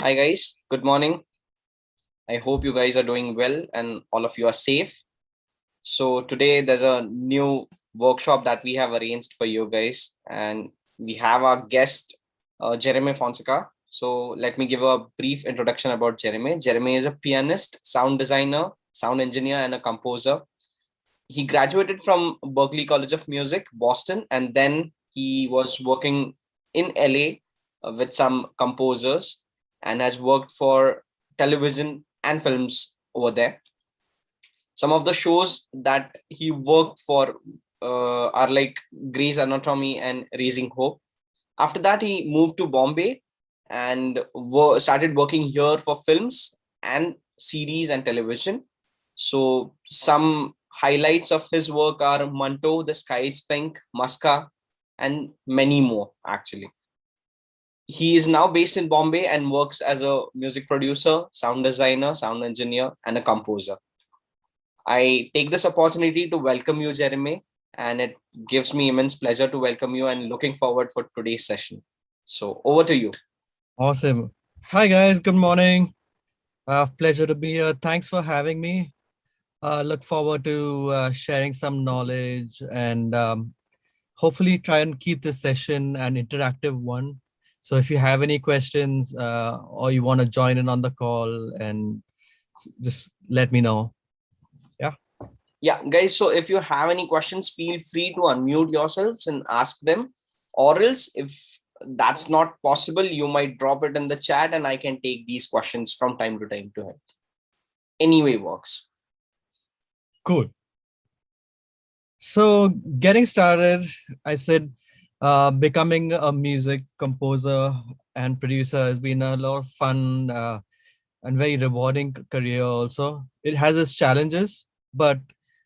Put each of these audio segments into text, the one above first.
Hi guys, good morning. I hope you guys are doing well and all of you are safe. So today there's a new workshop that we have arranged for you guys, and we have our guest Jeremy Fonseca. So let me give a brief introduction about Jeremy. Jeremy is a pianist, sound designer, sound engineer, and a composer. He graduated from Berklee College of Music, Boston, and then he was working in LA with some composers and has worked for television and films over there. Some of the shows that he worked for are like Grey's Anatomy and Raising Hope. After that, he moved to Bombay and started working here for films and series and television. So some highlights of his work are Manto, The Sky is Pink, Muska, and many more actually. He is now based in Bombay and works as a music producer, sound designer, sound engineer, and a composer. I take this opportunity to welcome you, Jeremy, and it gives me immense pleasure to welcome you and looking forward for today's session. So over to you. Awesome. Hi, guys. Good morning. Pleasure to be here. Thanks for having me. Look forward to sharing some knowledge and hopefully try and keep this session an interactive one. So if you have any questions or you want to join in on the call, and just let me know. Yeah, guys, so if you have any questions, feel free to unmute yourselves and ask them. Or else, if that's not possible, you might drop it in the chat and I can take these questions from time to time to him. Anyway, works. Cool. So getting started, I said becoming a music composer and producer has been a lot of fun and very rewarding career also. It has its challenges, but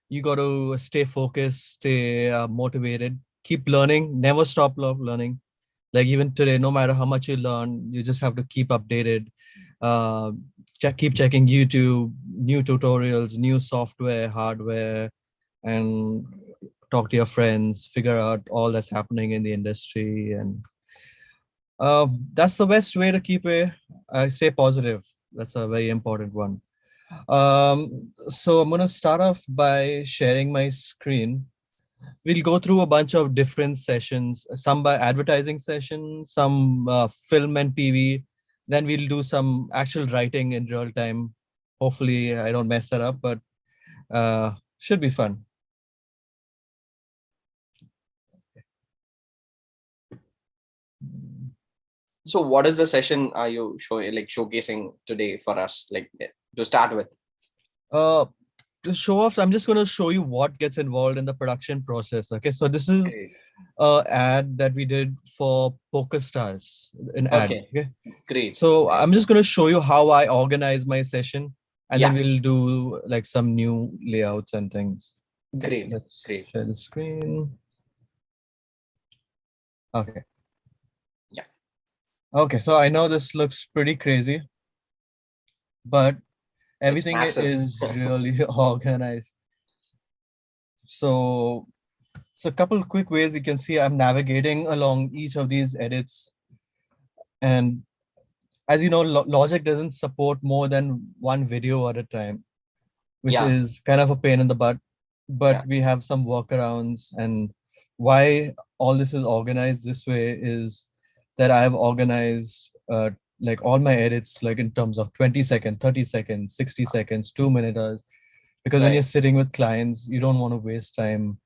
you got to stay focused, stay motivated, keep learning, never stop learning. Like even today, no matter how much you learn, you just have to keep updated. Uh, keep checking YouTube, new tutorials, new software, hardware, and talk to your friends, figure out all that's happening in the industry, and that's the best way to keep stay positive. That's a very important one. So I'm going to start off by sharing my screen. We'll go through a bunch of different sessions, some by advertising sessions, some film and TV. Then we'll do some actual writing in real time. Hopefully I don't mess that up, but should be fun. So what is the session are you showcasing today for us, like to start with? To show off, I'm just going to show you what gets involved in the production process. Okay, so this is an ad that we did for Poker Stars, an ad. Okay, great. So I'm just going to show you how I organize my session, and Yeah. then we'll do like some new layouts and things. Great. Let's Great. share the screen. Okay. Yeah. Okay, so I know this looks pretty crazy, but everything is really organized. So a couple quick ways you can see I'm navigating along each of these edits. And as you know, Logic doesn't support more than one video at a time, which is kind of a pain in the butt. But we have some workarounds, and why all this is organized this way is that I've organized like all my edits like in terms of 20 seconds, 30 seconds, 60 seconds, 2 minutes. Because when you're sitting with clients, you don't want to waste time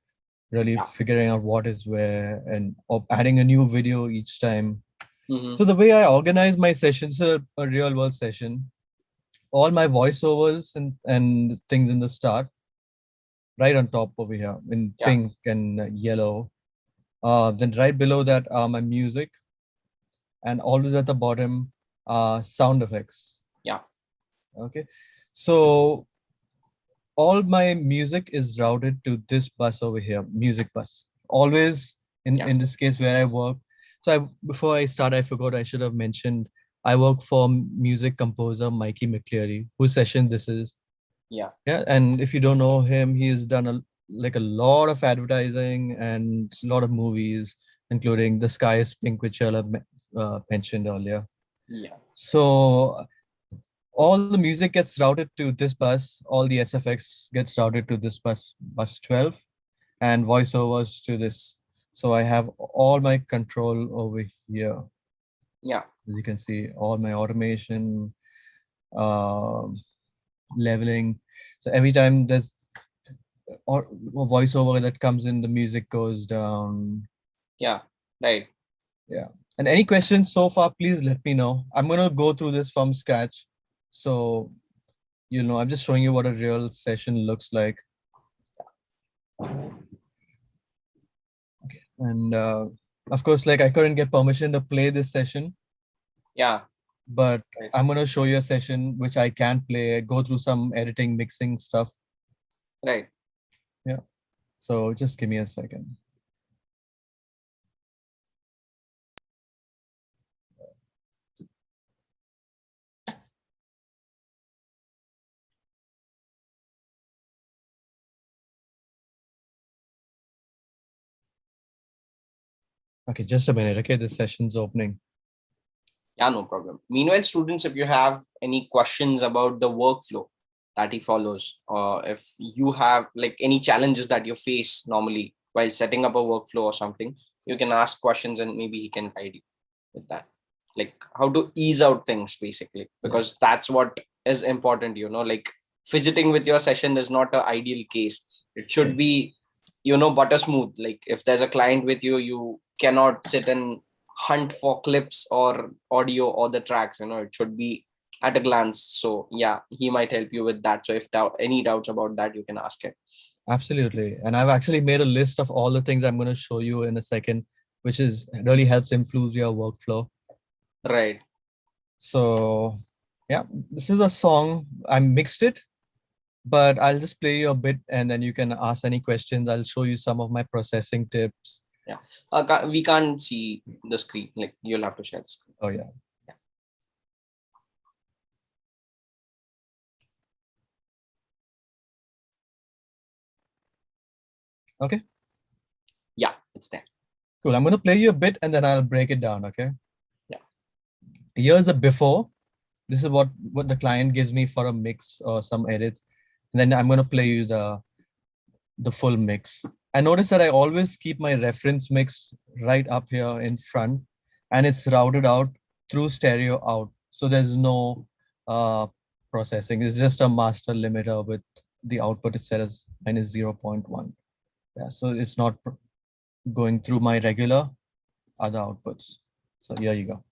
really figuring out what is where and adding a new video each time. So the way I organize my sessions, a real world session, all my voiceovers and things in the start, right on top over here in pink and yellow. Then right below that are my music, and always at the bottom sound effects. Yeah. Okay. So all my music is routed to this bus over here, music bus. Always in this case where I work. So before I start, I forgot I should have mentioned I work for music composer Mikey McCleary, whose session this is. Yeah. Yeah, and if you don't know him, he's done a lot of advertising and a lot of movies, including The Sky is Pink, which I'll have mentioned earlier. Yeah. So all the music gets routed to this bus, all the SFX gets routed to this bus 12, and voiceovers to this. So I have all my control over here. Yeah. As you can see, all my automation, um, leveling. So every time there's or voiceover that comes in, the music goes down. Yeah. Right. Yeah. And any questions so far, please let me know. I'm gonna go through this from scratch. So I'm just showing you what a real session looks like. Okay. And of course, like I couldn't get permission to play this session, Yeah. but Right. I'm gonna show you a session which I can play, go through some editing, mixing stuff. Right. Yeah. So just give me a second. Okay, just a minute. Okay, the session's opening. Yeah, no problem. Meanwhile, students, if you have any questions about the workflow that he follows, or if you have like any challenges that you face normally while setting up a workflow or something, you can ask questions and maybe he can guide you with that. Like how to ease out things basically, Yeah, because that's what is important, like fidgeting with your session is not an ideal case. It should right. be, butter smooth. Like if there's a client with you, you cannot sit and hunt for clips or audio or the tracks. It should be at a glance. So yeah, he might help you with that. So if any doubts about that, you can ask him. Absolutely. And I've actually made a list of all the things I'm going to show you in a second, which is really helps improve your workflow. Right. So yeah, this is a song. I mixed it, but I'll just play you a bit and then you can ask any questions. I'll show you some of my processing tips. Yeah. We can't see the screen. Like you'll have to share the screen. Oh yeah. Yeah. Okay. Yeah, it's there. Cool. I'm going to play you a bit and then I'll break it down. Okay. Yeah. Here's the before. This is what the client gives me for a mix or some edits. And then I'm going to play you the full mix. I notice that I always keep my reference mix right up here in front and it's routed out through stereo out. So there's no processing. It's just a master limiter with the output is set as minus 0.1. Yeah, so it's not going through my regular other outputs. So here you go.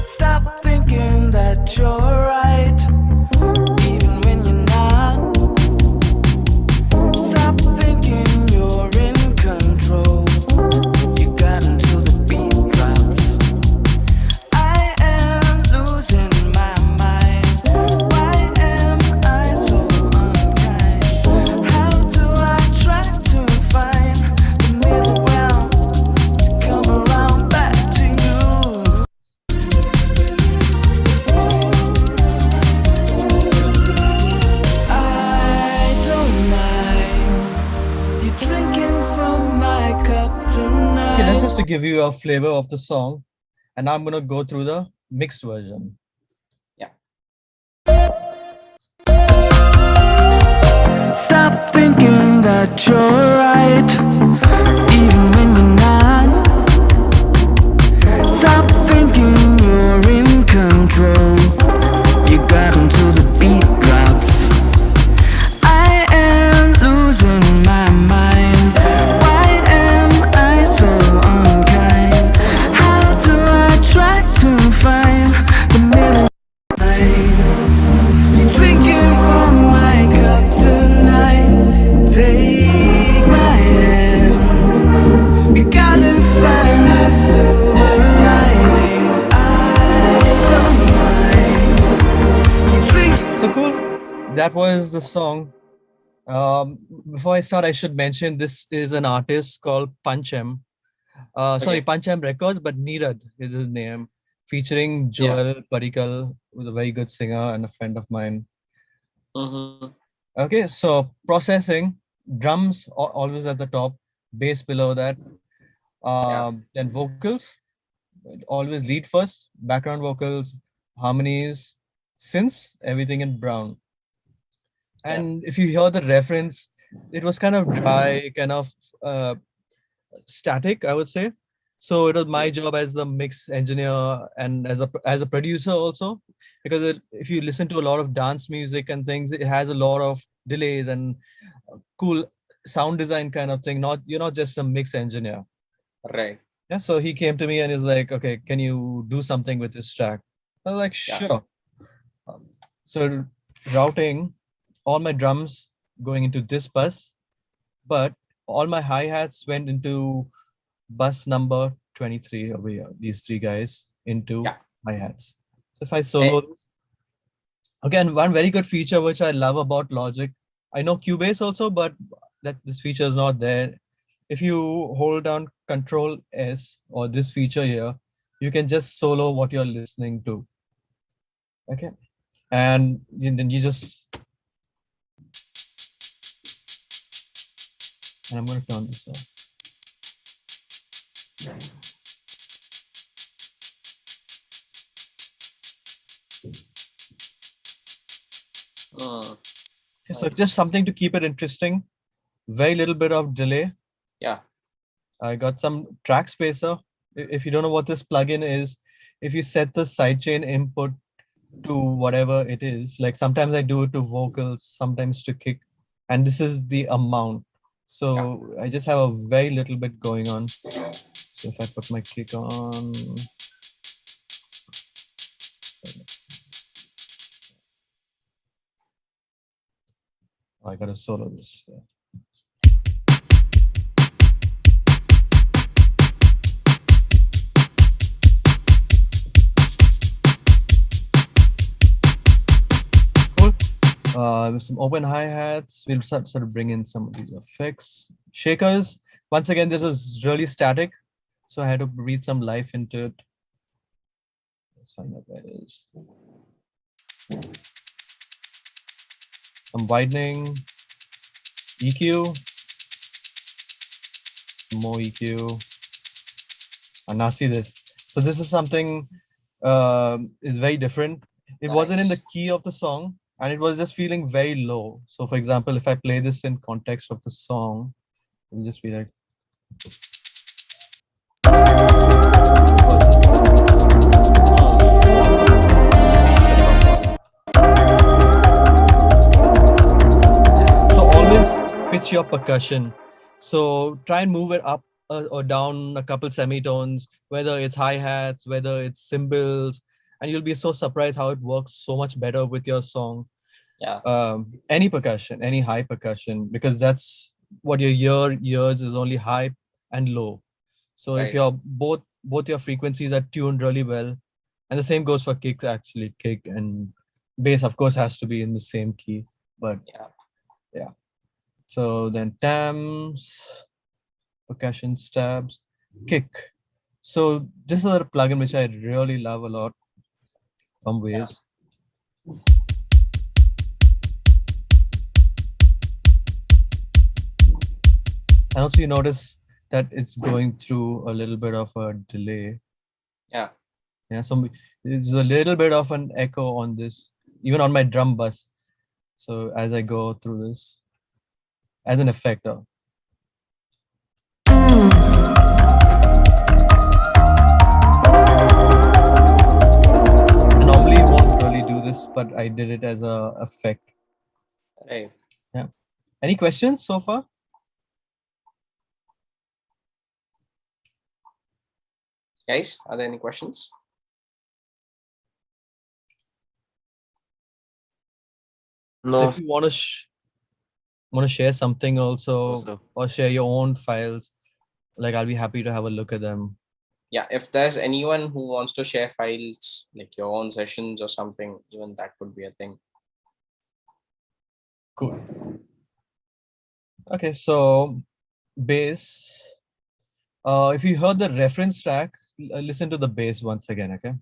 Stop thinking that you're right, even when you're not. Stop thinking you're in control. You got until the beat drops. I am losing my mind. Why am I so unkind? How do I try to find the middle ground to come around back to you? I don't mind you drinking from my cup Okay, that's tonight. just to give you a flavor of the song. And now I'm gonna go through the mixed version. Yeah. Stop thinking that you're right, even when you're not. Stop thinking you're in control. You got until the beat drops. I am losing my mind. Why am I so unkind? How do I try to find the middle line? You're drinking from my cup tonight. Take my hand. You gotta find the silver lining. I don't mind. You drink. So cool. That was the song. Before I start, I should mention this is an artist called Panchem. Sorry, Okay. Panchem Records, but Neerad is his name, featuring Yeah. Joel Parikal, who's a very good singer and a friend of mine. Mm-hmm. Okay, so processing. drums always at the top, bass below that, Yeah. then vocals, always lead first, background vocals, harmonies, synths, everything in brown. Yeah. And if you hear the reference, it was kind of dry, kind of uh, static, I would say. So it was my Yes. job as the mix engineer and as a producer also, because if you listen to a lot of dance music and things, it has a lot of delays and cool sound design kind of thing. Not You're not just a mix engineer. Right. Yeah. So he came to me and he's like, "Okay, can you do something with this track?" I was like, Yeah. "Sure." Um, so routing all my drums going into this bus, but all my hi-hats went into bus number 23 over here, these three guys into Yeah. hi-hats. So if I Eh, solo this, again, one very good feature which I love about Logic, I know Cubase also, but that this feature is not there. If you hold down Control S or this feature here, you can just solo what you're listening to. Okay. And then you just, and I'm going to turn this off. Okay, so just nice. something to keep it interesting. Very little bit of delay. Yeah. I got some track spacer. If you don't know what this plugin is, if you set the sidechain input to whatever it is, like sometimes I do it to vocals, sometimes to kick, and this is the amount. Yeah. So I just have a very little bit going on. So if I put my kick on, oh, I gotta solo this. Yeah. Cool. With some open hi-hats, we'll sort of bring in some of these effects. Shakers, once again, this was really static, so I had to breathe some life into it. Let's find out where it is. Some widening, EQ, more EQ, and now see this. So this is something is very different. It wasn't in the Nice. key of the song, and it was just feeling very low. So for example, if I play this in context of the song, it'll just be like. So always pitch your percussion. So try and move it up or down a couple semitones, whether it's hi-hats, whether it's cymbals, and you'll be so surprised how it works so much better with your song. Yeah. Any percussion, any high percussion, because that's what your ears is only high and low. So if Right. you're both your frequencies are tuned really well, and the same goes for kicks actually. Kick and bass, of course, has to be in the same key. But Yeah. yeah. So then tams, percussion stabs, kick. So this is a plugin which I really love a lot from Yeah. Waves. And also you notice that it's going through a little bit of a delay. Yeah. Yeah, so it's a little bit of an echo on this, even on my drum bus. So as I go through this, as an effector. I normally won't really do this, but I did it as a effect. Right. Yeah. Any questions so far? Guys, are there any questions? No, If you want to share something also, also. or share your own files, like I'll be happy to have a look at them. Yeah, if there's anyone who wants to share files, like your own sessions or something, even that could be a thing. Cool. Okay, so bass. If you heard the reference track, listen to the bass once again, okay?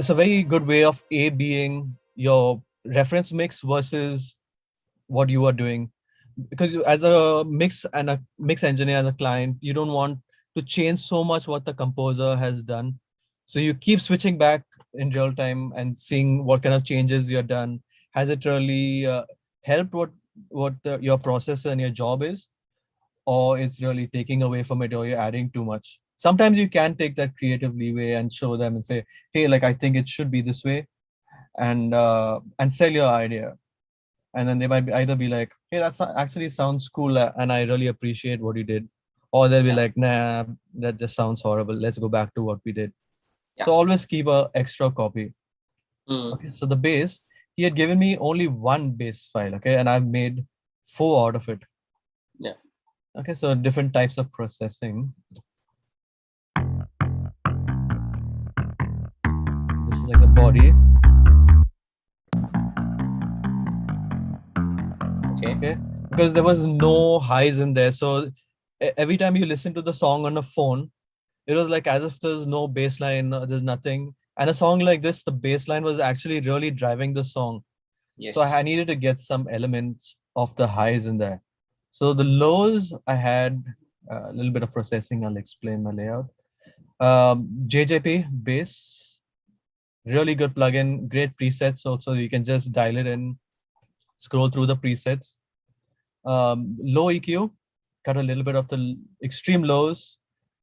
it's a very good way of A being your reference mix versus what you are doing, because as a mix engineer, as a client, you don't want to change so much what the composer has done, so you keep switching back in real time and seeing what kind of changes you're done. Has it really helped your process and your job is, or it's really taking away from it, or you're adding too much? Sometimes you can take that creative leeway and show them and say, hey, like, I think it should be this way, and sell your idea. And then they might either be like, hey, actually sounds cool, and I really appreciate what you did, or they'll be Yeah. like, nah, that just sounds horrible, let's go back to what we did. Yeah. So always keep a extra copy. Mm. Okay, so the bass, he had given me only one bass file, okay, and I've made 4 out of it. Yeah. Okay, so different types of processing. This is like the body. Okay, because there was no highs in there, so every time you listen to the song on a phone, it was like as if there's no bass line, there's nothing. And a song like this, the bass line was actually really driving the song. Yes. So I needed to get some elements of the highs in there. So the lows, I had a little bit of processing. I'll explain my layout. JJP bass, really good plugin, great presets also. You can just dial it in, scroll through the presets. Low EQ, cut a little bit of the extreme lows,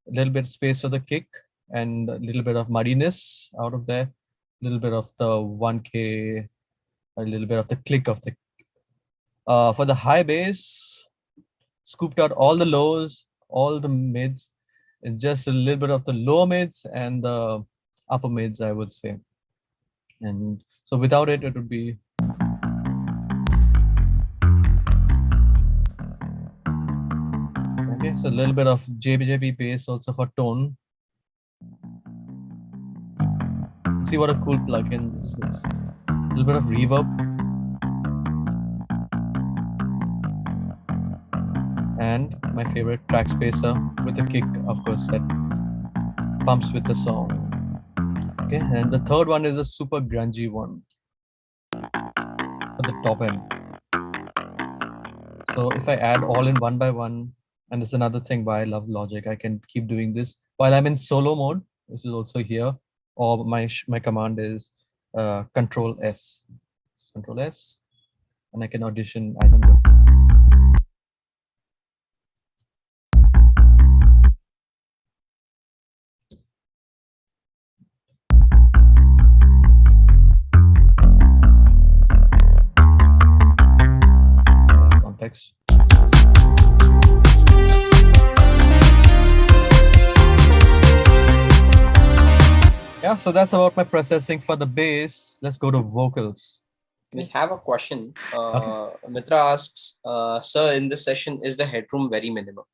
a little bit of space for the kick, and a little bit of muddiness out of there, a little bit of the 1K, a little bit of the click of the. For the high bass, scooped out all the lows, all the mids, and just a little bit of the low mids and the upper mids, I would say. And so without it, it would be. Okay, so a little bit of JBJB bass also for tone. See what a cool plugin this is. A little bit of reverb. And my favorite track spacer with the kick, of course, that pumps with the song. Okay, and the third one is a super grungy one at the top end. So if I add all in one by one, and this is another thing why I love Logic, I can keep doing this while I'm in solo mode, which is also here, or my command is Control S, and I can audition as I'm going. Context. Yeah, so that's about my processing for the bass. Let's go to vocals. We have a question. Mitra asks, sir, in this session, is the headroom very minimal?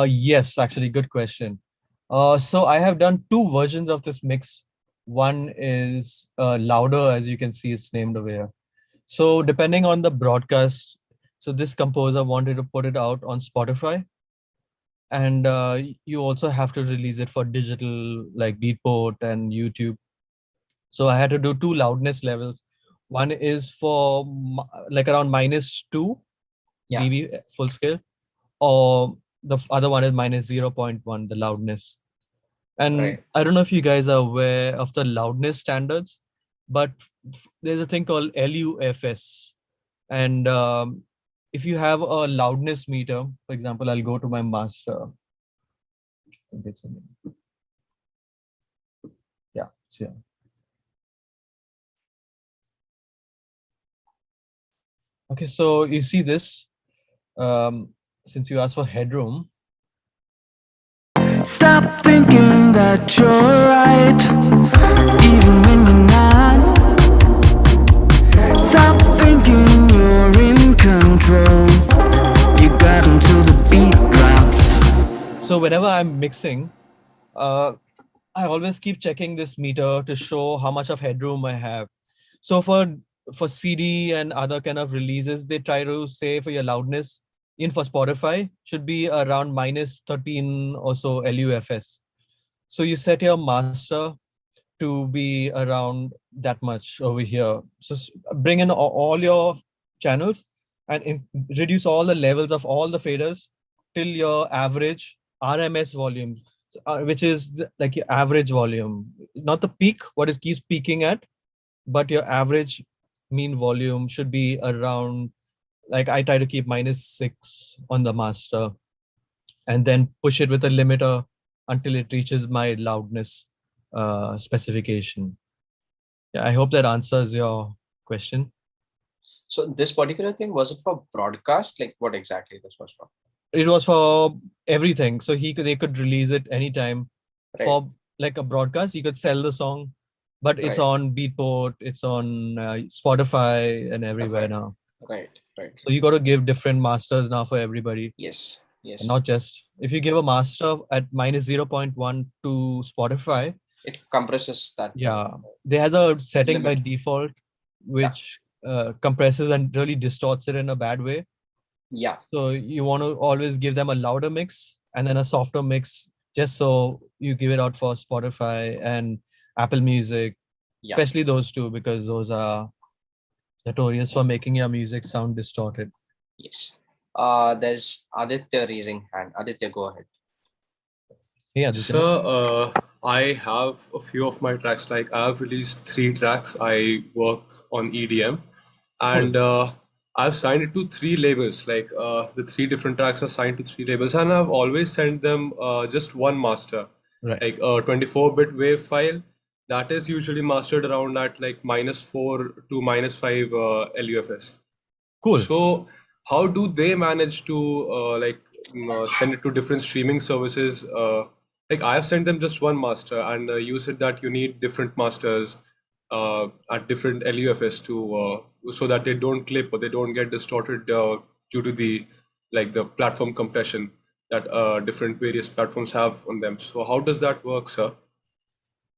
Yes, actually, good question. So I have done 2 versions of this mix. One is louder, as you can see, it's named over here. So depending on the broadcast, so this composer wanted to put it out on Spotify, and you also have to release it for digital like Beatport and YouTube. So I had to do 2 loudness levels. One is for like around -2 dB full scale, or the other one is -0.1, the loudness. And Right. I don't know if you guys are aware of the loudness standards, but there's a thing called LUFS. And if you have a loudness meter, for example, I'll go to my master. Yeah, it's here. Okay, so you see this, since you asked for headroom. Stop thinking that you're right, even when you're not. Stop thinking you're in control. You got into the beat drops. So whenever I'm mixing, I always keep checking this meter to show how much of headroom I have. So for CD and other kind of releases, they try to say for your loudness, in for Spotify, should be around -13 or so LUFS. So you set your master to be around that much over here. So bring in all your channels and reduce all the levels of all the faders till your average RMS volume, which is like your average volume, not the peak, what it keeps peaking at, but your average mean volume should be around, like I try to keep -6 on the master and then push it with a limiter until it reaches my loudness specification. Yeah, I hope that answers your question. So this particular thing, was it for broadcast? Like what exactly this was for? It was for everything. So they could release it anytime. Right. For like a broadcast, you could sell the song, but it's Right. on Beatport, it's on Spotify and everywhere Okay. now. Right. So you got to give different masters now for everybody. Yes. And not just, if you give a master at -0.1 to Spotify, it compresses that. Yeah, they have a setting by Limit. default which compresses and really distorts it in a bad way. Yeah. So you want to always give them a louder mix and then a softer mix, just so you give it out for Spotify and Apple Music, especially those two, because those are notorious for making your music sound distorted. Yes. There's Aditya raising hand. Aditya, go ahead. Yeah, So I have a few of my tracks. Like I have released 3 tracks. I work on EDM, and I've signed it to 3 labels. Like the 3 different tracks are signed to 3 labels, and I've always sent them just one master, right? Like a 24-bit wave file that is usually mastered around at like -4 to -5 LUFS. Cool. So how do they manage to send it to different streaming services? Like I have sent them just one master, and you said that you need different masters at different LUFS to so that they don't clip or they don't get distorted due to the platform compression that different various platforms have on them. So how does that work, sir?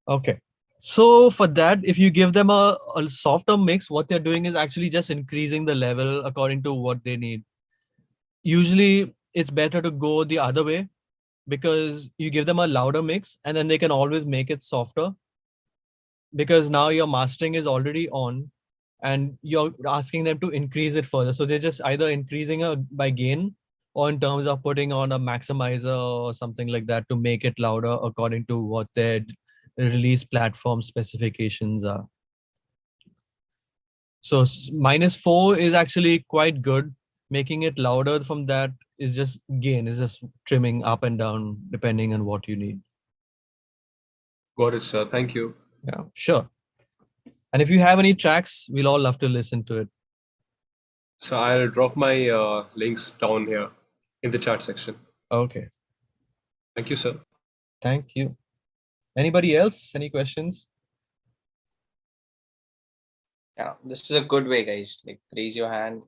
Okay. So for that, if you give them a softer mix, what they're doing is actually just increasing the level according to what they need. Usually it's better to go the other way, because you give them a louder mix and then they can always make it softer, because now your mastering is already on and you're asking them to increase it further. So they're just either increasing by gain or in terms of putting on a maximizer or something like that to make it louder according to what their release platform specifications are. So -4 is actually quite good. Making it louder from that is just gain, is just trimming up and down depending on what you need. Got it, sir. Thank you. Yeah, sure. And if you have any tracks, we'll all love to listen to it. So I'll drop my links down here in the chat section. Okay. Thank you, sir. Thank you. Anybody else? Any questions? Yeah, this is a good way, guys. Like raise your hand.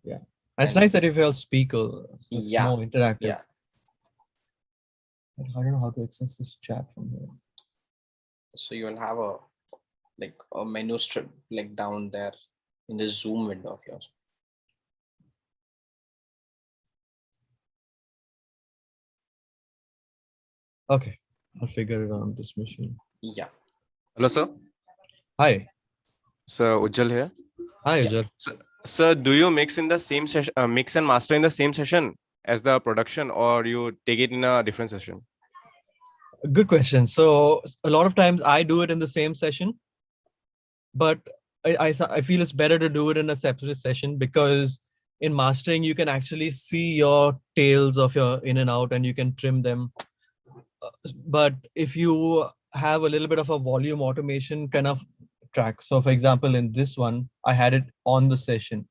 Yeah. And it's nice that if you'll speak, it's Yeah. more interactive. Yeah. I don't know how to access this chat from here. So you'll have a menu strip like down there in the Zoom window of yours. Okay, I'll figure it out on this machine. Yeah. Hello, sir. Hi. Sir, Ujjal here. Hi, Ujjal. Sir, do you mix in the same session, mix and master in the same session as the production, or you take it in a different session? Good question. So a lot of times I do it in the same session, but I feel it's better to do it in a separate session, because in mastering, you can actually see your tails of your in and out and you can trim them. But if you have a little bit of a volume automation kind of track, so for example, in this one, I had it on the session.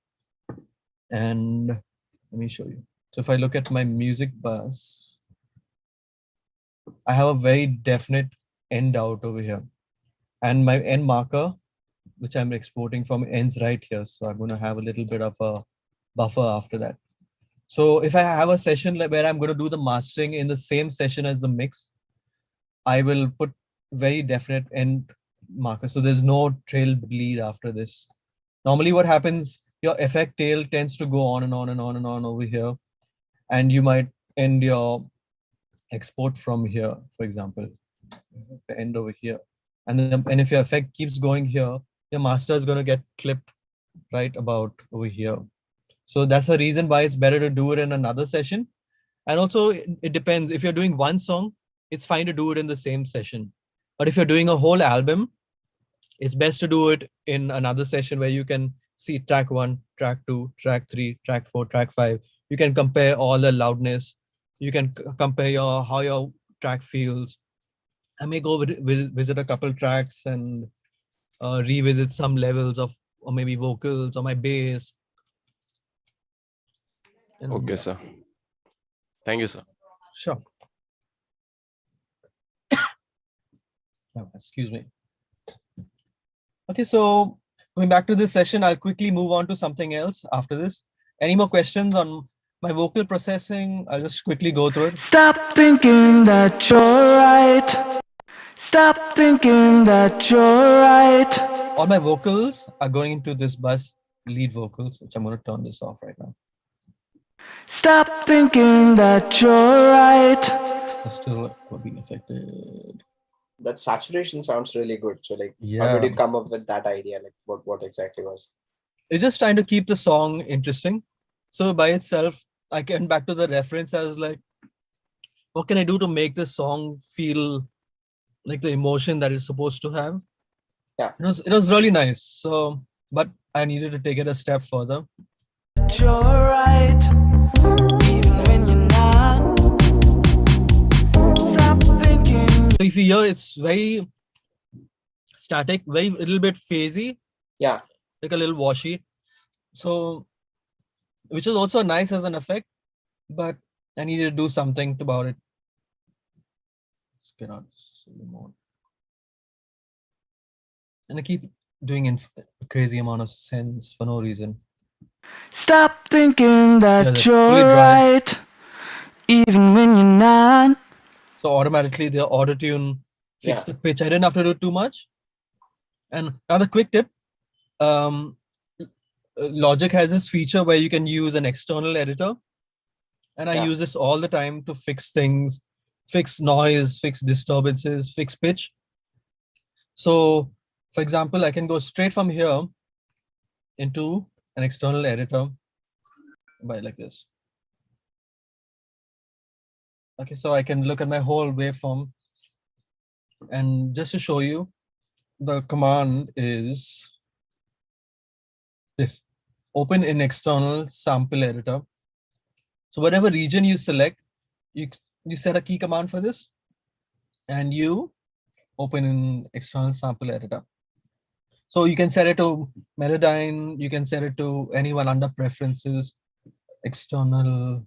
And let me show you. So if I look at my music bus, I have a very definite end out over here. And my end marker, which I'm exporting from, ends right here. So I'm going to have a little bit of a buffer after that. So if I have a session where I'm going to do the mastering in the same session as the mix, I will put very definite end marker. So there's no trail bleed after this. Normally what happens, your effect tail tends to go on and on and on and on over here. And you might end your export from here, for example, the end over here. and if your effect keeps going here, your master is going to get clipped right about over here. So that's the reason why it's better to do it in another session. And also it depends. If you're doing one song, it's fine to do it in the same session. But if you're doing a whole album, it's best to do it in another session where you can see track 1, track 2, track 3, track 4, track 5. You can compare all the loudness. You can compare how your track feels. I may go visit a couple tracks and revisit some levels of, or maybe vocals or my bass. And Okay, sir. Thank you, sir. Sure. Oh, excuse me. Okay, so going back to this session, I'll quickly move on to something else after this. Any more questions on my vocal processing? I'll just quickly go through it. Stop thinking that you're right. Stop thinking that you're right. All my vocals are going into this bus, lead vocals, which I'm going to turn this off right now. Stop thinking that you're right. It's still being affected. That saturation sounds really good. So like, how Yeah. did you come up with that idea? Like what exactly was? It's just trying to keep the song interesting. So by itself, I came back to the reference. I was like, what can I do to make this song feel like the emotion that it's supposed to have? Yeah. It was really nice. So, but I needed to take it a step further. You're right, even when you're not. Stop thinking. So if you hear, it's very static, very little bit phasey. Yeah. Like a little washy. So, which is also nice as an effect, but I needed to do something about it. Let's get out more. And I keep doing a crazy amount of sense for no reason. Stop thinking that Yeah, you're fully dry. right, even when you're not. So automatically the auto tune fixed the pitch. I didn't have to do too much. And another quick tip, Logic has this feature where you can use an external editor. And I use this all the time to fix things, fix noise, fix disturbances, fix pitch. So for example, I can go straight from here into an external editor by like this. Okay, so I can look at my whole waveform. And just to show you, the command is this: open in external sample editor. So whatever region you select, you set a key command for this, and you open in external sample editor. So you can set it to Melodyne, you can set it to anyone under preferences, external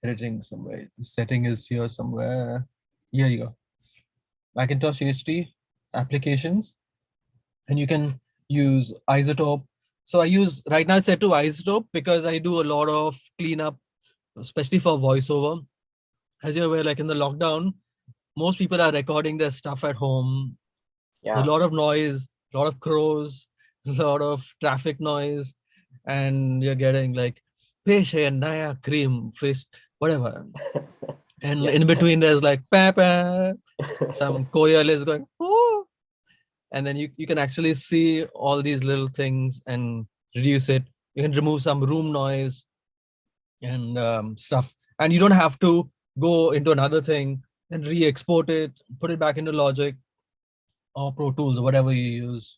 editing somewhere. The setting is here somewhere. Here you go. Macintosh HD applications, and you can use isotope. So I use right now set to isotope because I do a lot of cleanup, especially for voiceover. As you're aware, like in the lockdown, most people are recording their stuff at home. Yeah. A lot of noise, a lot of crows, a lot of traffic noise, and you're getting like pesh hai naya cream fish, whatever. And in between there's like papa, some koyal is going, oh. And then you can actually see all these little things and reduce it. You can remove some room noise and stuff. And you don't have to go into another thing and re-export it, put it back into Logic or Pro Tools or whatever you use.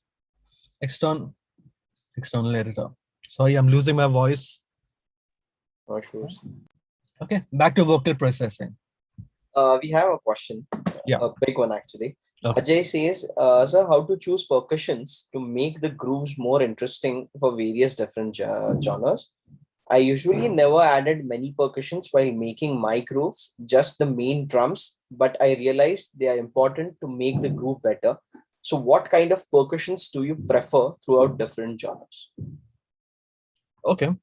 External editor. Sorry, I'm losing my voice. Oh, sure. Okay, back to vocal processing. We have a question. Yeah. A big one actually. Okay. Ajay says, sir, how to choose percussions to make the grooves more interesting for various different genres? I usually never added many percussions while making my grooves, just the main drums, but I realized they are important to make the groove better. So what kind of percussions do you prefer throughout different genres? Okay.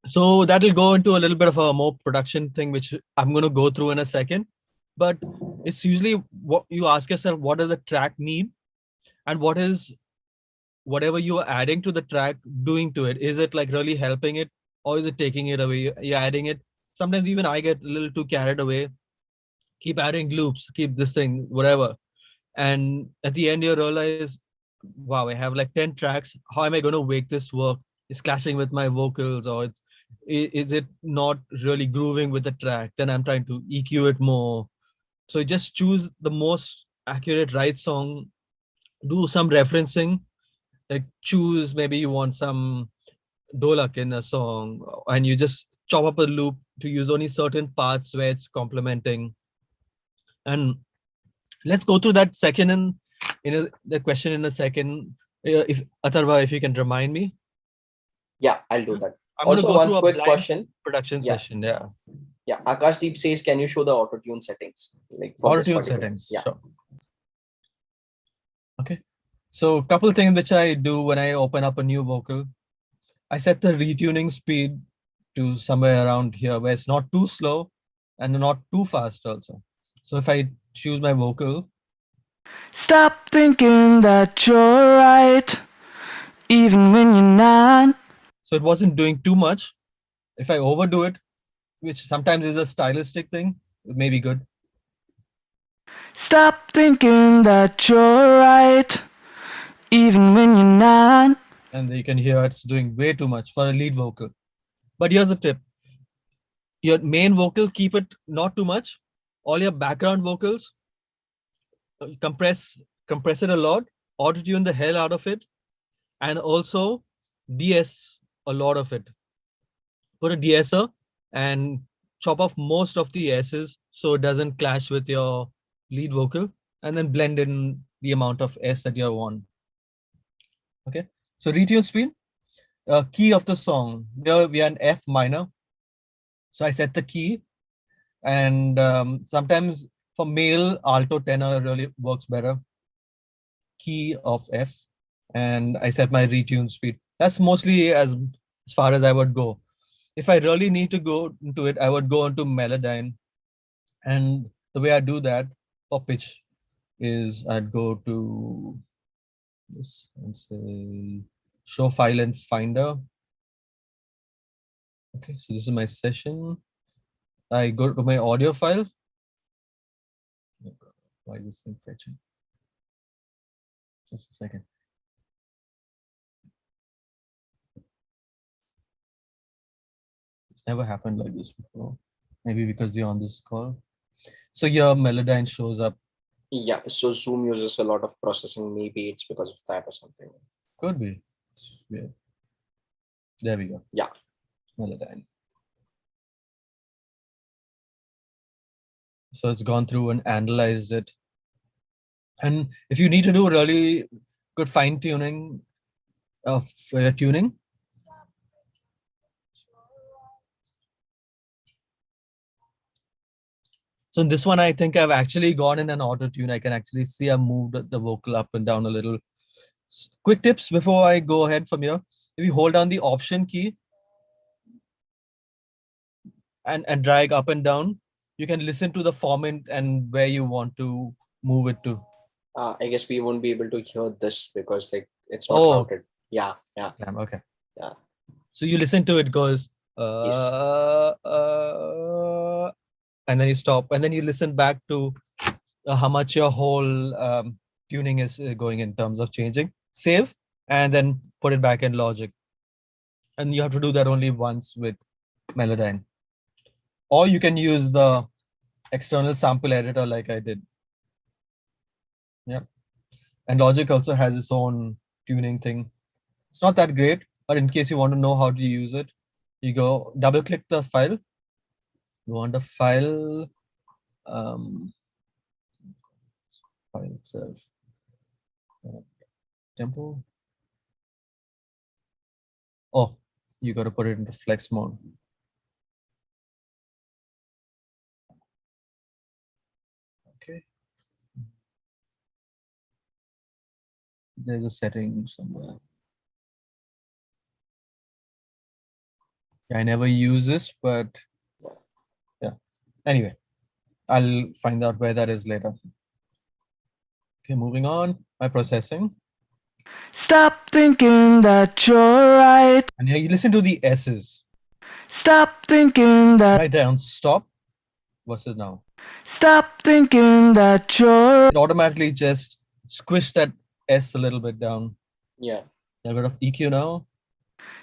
So that'll go into a little bit of a more production thing, which I'm going to go through in a second. But it's usually what you ask yourself, what does the track need? And what is whatever you are adding to the track doing to it? Is it like really helping it, or is it taking it away? You're adding it. Sometimes even I get a little too carried away. Keep adding loops, keep this thing, whatever. And at the end, you realize, wow, I have like 10 tracks. How am I going to make this work? It's clashing with my vocals, or is it not really grooving with the track? Then I'm trying to EQ it more. So just choose the most accurate right song, do some referencing, like choose, maybe you want some dolak in a song, and you just chop up a loop to use only certain parts where it's complementing. And let's go through that section the question in a second. If Atharva, if you can remind me. Yeah, I'll do that. I'm going to Also, go one through a quick blind question. production Yeah. session. Yeah. Yeah, Akashdeep says, can you show the auto tune settings? Like for this Auto-tune particular- settings. Yeah. Sure. Okay. So a couple things which I do when I open up a new vocal. I set the retuning speed to somewhere around here where it's not too slow and not too fast also. So if I choose my vocal, Stop thinking that you're right, even when you're not. so it wasn't doing too much. If I overdo it, which sometimes is a stylistic thing, it may be good. Stop thinking that you're right, even when you're not. And you can hear it's doing way too much for a lead vocal. But here's a tip. Your main vocal, keep it not too much. All your background vocals, compress it a lot, auto-tune the hell out of it, and also DS a lot of it. Put a de-esser and chop off most of the S's so it doesn't clash with your lead vocal, and then blend in the amount of S that you want. Okay, so retune speed, key of the song. Here we are in F minor. So I set the key, and sometimes for male, alto tenor really works better. Key of F, and I set my retune speed. That's mostly as far as I would go. If I really need to go into it, I would go into Melodyne. And the way I do that for pitch is I'd go to this and say show file and finder. Okay, so this is my session. I go to my audio file. Why is this thing fetching? Just a second. It's never happened like this before. Maybe because you're on this call. So your Melodyne shows up. Yeah, so Zoom uses a lot of processing. Maybe it's because of that or something. Could be. It's weird. There we go. Yeah. Melodyne. So it's gone through and analyzed it. And if you need to do really good fine tuning of tuning, so in this one, I think I've actually gone in an auto tune. I can actually see I've moved the vocal up and down a little. Quick tips before I go ahead from here. If you hold down the option key and drag up and down, you can listen to the format and where you want to move it to. I guess we won't be able to hear this because like it's not Oh. routed. Yeah, yeah. Damn, okay. Yeah. So you listen to it goes, Yes. and then you stop, and then you listen back to how much your whole tuning is going in terms of changing. Save, and then put it back in Logic. And you have to do that only once with Melodyne. Or you can use the external sample editor like I did. Yep. And Logic also has its own tuning thing. It's not that great, but in case you want to know how to use it, you go double click the file. You want the file, file itself, tempo. Oh, you got to put it into flex mode. Okay. There's a setting somewhere. I never use this, but yeah. Anyway, I'll find out where that is later. Okay, moving on. My processing. Stop thinking that you're right. And here you listen to the S's. Stop thinking that. Right there on stop. versus now. Stop thinking that you're It automatically just squish that S a little bit down. Yeah. A bit of EQ now.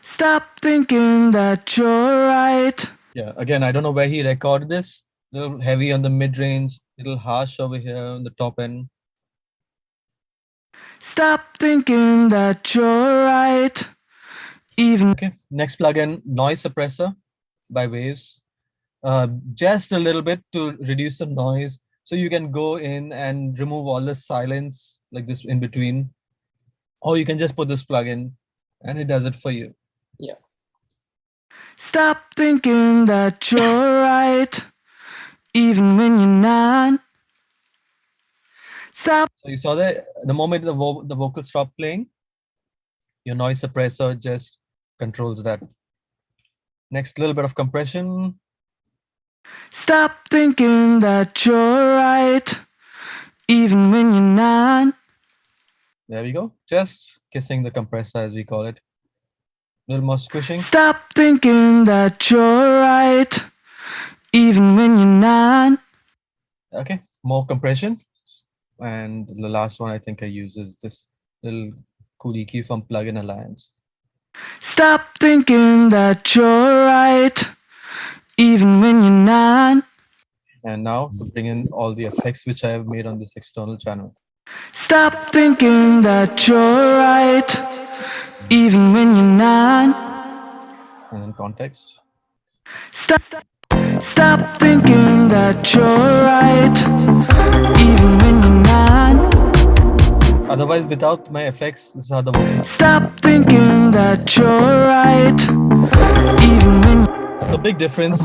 Stop thinking that you're right. Yeah, again, I don't know where he recorded this. A little heavy on the mid range, little harsh over here on the top end. Stop thinking that you're right. Even Okay, next plugin, noise suppressor by Waves. Just a little bit to reduce the noise. So you can go in and remove all the silence like this in between. Or you can just put this plugin and it does it for you. Yeah. stop thinking that you're right. Even when you're not. Stop. So you saw that the moment the vocal stopped playing, your noise suppressor just controls that. Next, little bit of compression. Stop thinking that you're right. Even when you're not. There we go. Just kissing the compressor, as we call it. A little more squishing. Stop thinking that you're right. Even when you're not. Okay, more compression. And the last one I think I use is this little cool EQ from Plugin Alliance. Stop thinking that you're right. Even when you're not. And now to bring in all the effects which I have made on this external channel. Stop thinking that you're right. Even when you're not. And then context. Stop thinking that you're right. Even when you're not. Otherwise, without my effects, this is how the vocal. Stop thinking that you're right. Even when The big difference.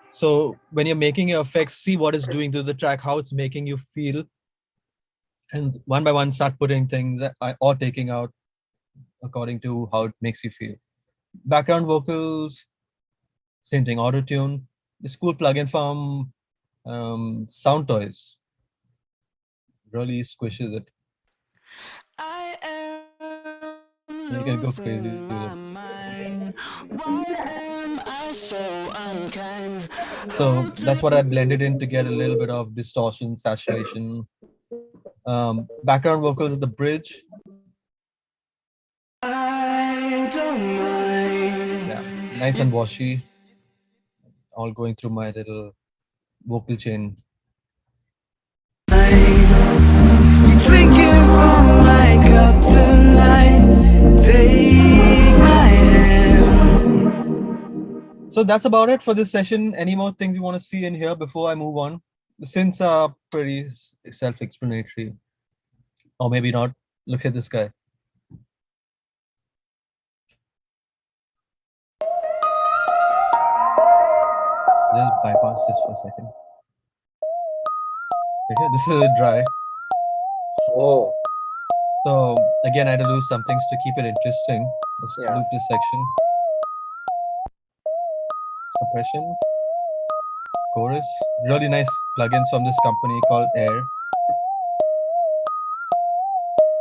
So when you're making your effects, see what it's doing to the track, how it's making you feel, and one by one start putting things or taking out according to how it makes you feel. Background vocals, same thing. Auto tune. This cool plugin from Sound Toys really squishes it. I am You can go crazy losing with my it. mind. Why am I so unkind? So that's what I blended in to get a little bit of distortion, saturation. Background vocals, the bridge. I don't mind. Yeah, nice and washy. All going through my little vocal chain. You drinking from my cup tonight. Take my hand. So that's about it for this session. Any more things you want to see in here before I move on? The synths are pretty self-explanatory, or maybe not. Look at this guy. Just bypass this for a second. Okay, this is dry. Oh, So again, I had to do some things to keep it interesting. Let's Yeah. loop this section. Compression. Chorus. Really nice plugins from this company called Air.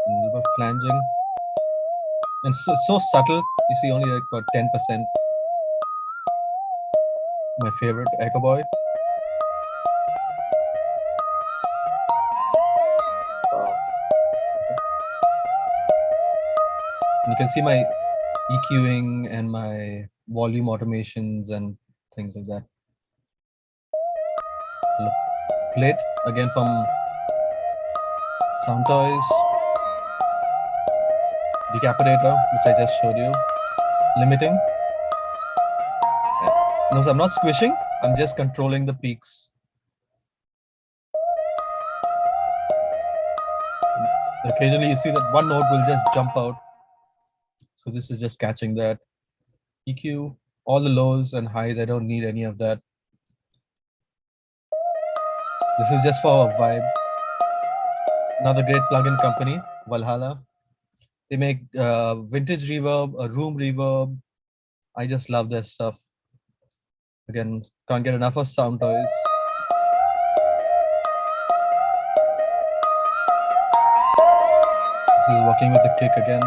And a little bit of flanging. And so subtle. You see only like about 10%. My favorite, Echo Boy. wow. You can see my EQing and my volume automations and things like that. Plate again from Sound Toys. Decapitator, which I just showed you. Limiting. No, so I'm not squishing. I'm just controlling the peaks. Occasionally you see that one note will just jump out. So this is just catching that. EQ, all the lows and highs, I don't need any of that. This is just for a vibe. Another great plugin company, Valhalla. They make vintage reverb, a room reverb. I just love their stuff. Again, can't get enough of Sound Toys. This is working with the kick again.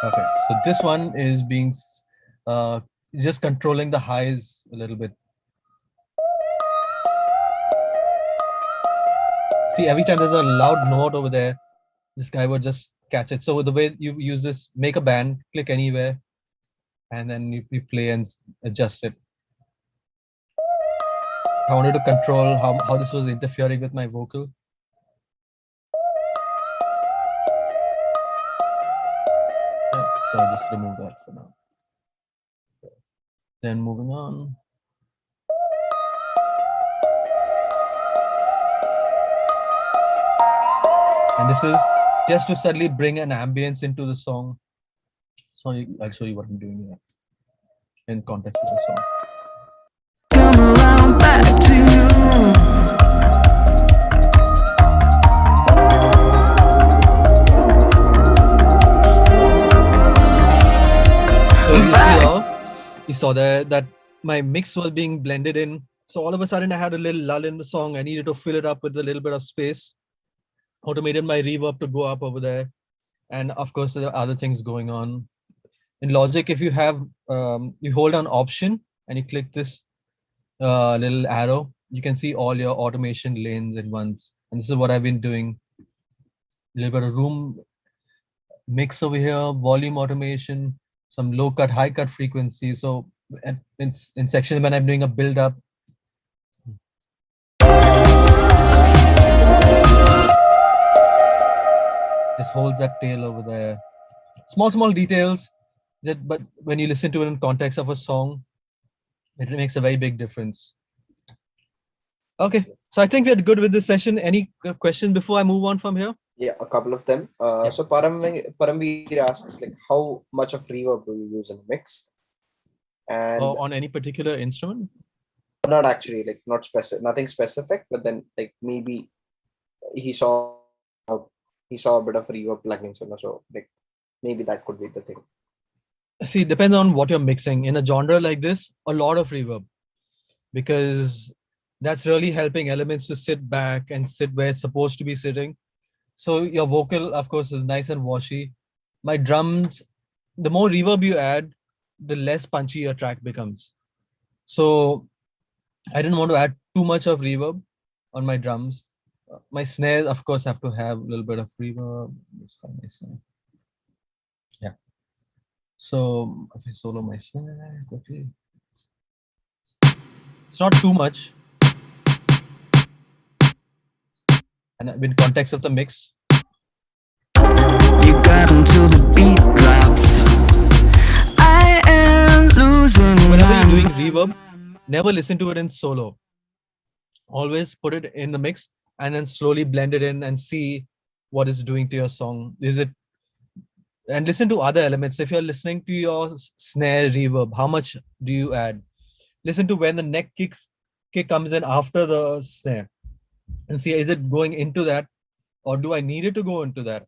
Okay, so this one is being just controlling the highs a little bit. See, every time there's a loud note over there, this guy would just catch it. So the way you use this, make a band, click anywhere, and then you play and adjust it. I wanted to control how this was interfering with my vocal. So I'll just remove that for now. Then moving on. And this is just to suddenly bring an ambience into the song. So I'll show you what I'm doing here in context with the song. Come around back to you. So you see how you saw that my mix was being blended in. So all of a sudden I had a little lull in the song. I needed to fill it up with a little bit of space. Automated my reverb to go up over there. And of course, there are other things going on. In Logic, if you have, you hold on Option and you click this little arrow, you can see all your automation lanes at once. And this is what I've been doing. A little bit of room mix over here, volume automation, some low cut, high cut frequency. So in section when I'm doing a build up, just holds that tail over there. Small details, but when you listen to it in context of a song, it makes a very big difference. Okay, so I think we're good with this session. Any questions before I move on from here? Yeah, a couple of them. So Paramveer asks, like, how much of reverb do you use in a mix? And On any particular instrument? not actually, like, not specific, nothing specific, but then like maybe he saw a bit of reverb plugins, so like maybe that could be the thing. See, it depends on what you're mixing. In a genre like this, a lot of reverb, because that's really helping elements to sit back and sit where it's supposed to be sitting. So your vocal, of course, is nice and washy. My drums, the more reverb you add, the less punchy your track becomes. So I didn't want to add too much of reverb on my drums. My snares, of course, have to have a little bit of reverb. Let's find my snare. Yeah. So if I solo my snare quickly, it's not too much. And in context of the mix, You got until the beat drops. I am losing whenever my you're doing reverb, never listen to it in solo. Always put it in the mix and then slowly blend it in and see what it's doing to your song. Is it, and listen to other elements. If you're listening to your snare reverb, how much do you add? Listen to when the neck kick comes in after the snare and see, is it going into that, or do I need it to go into that?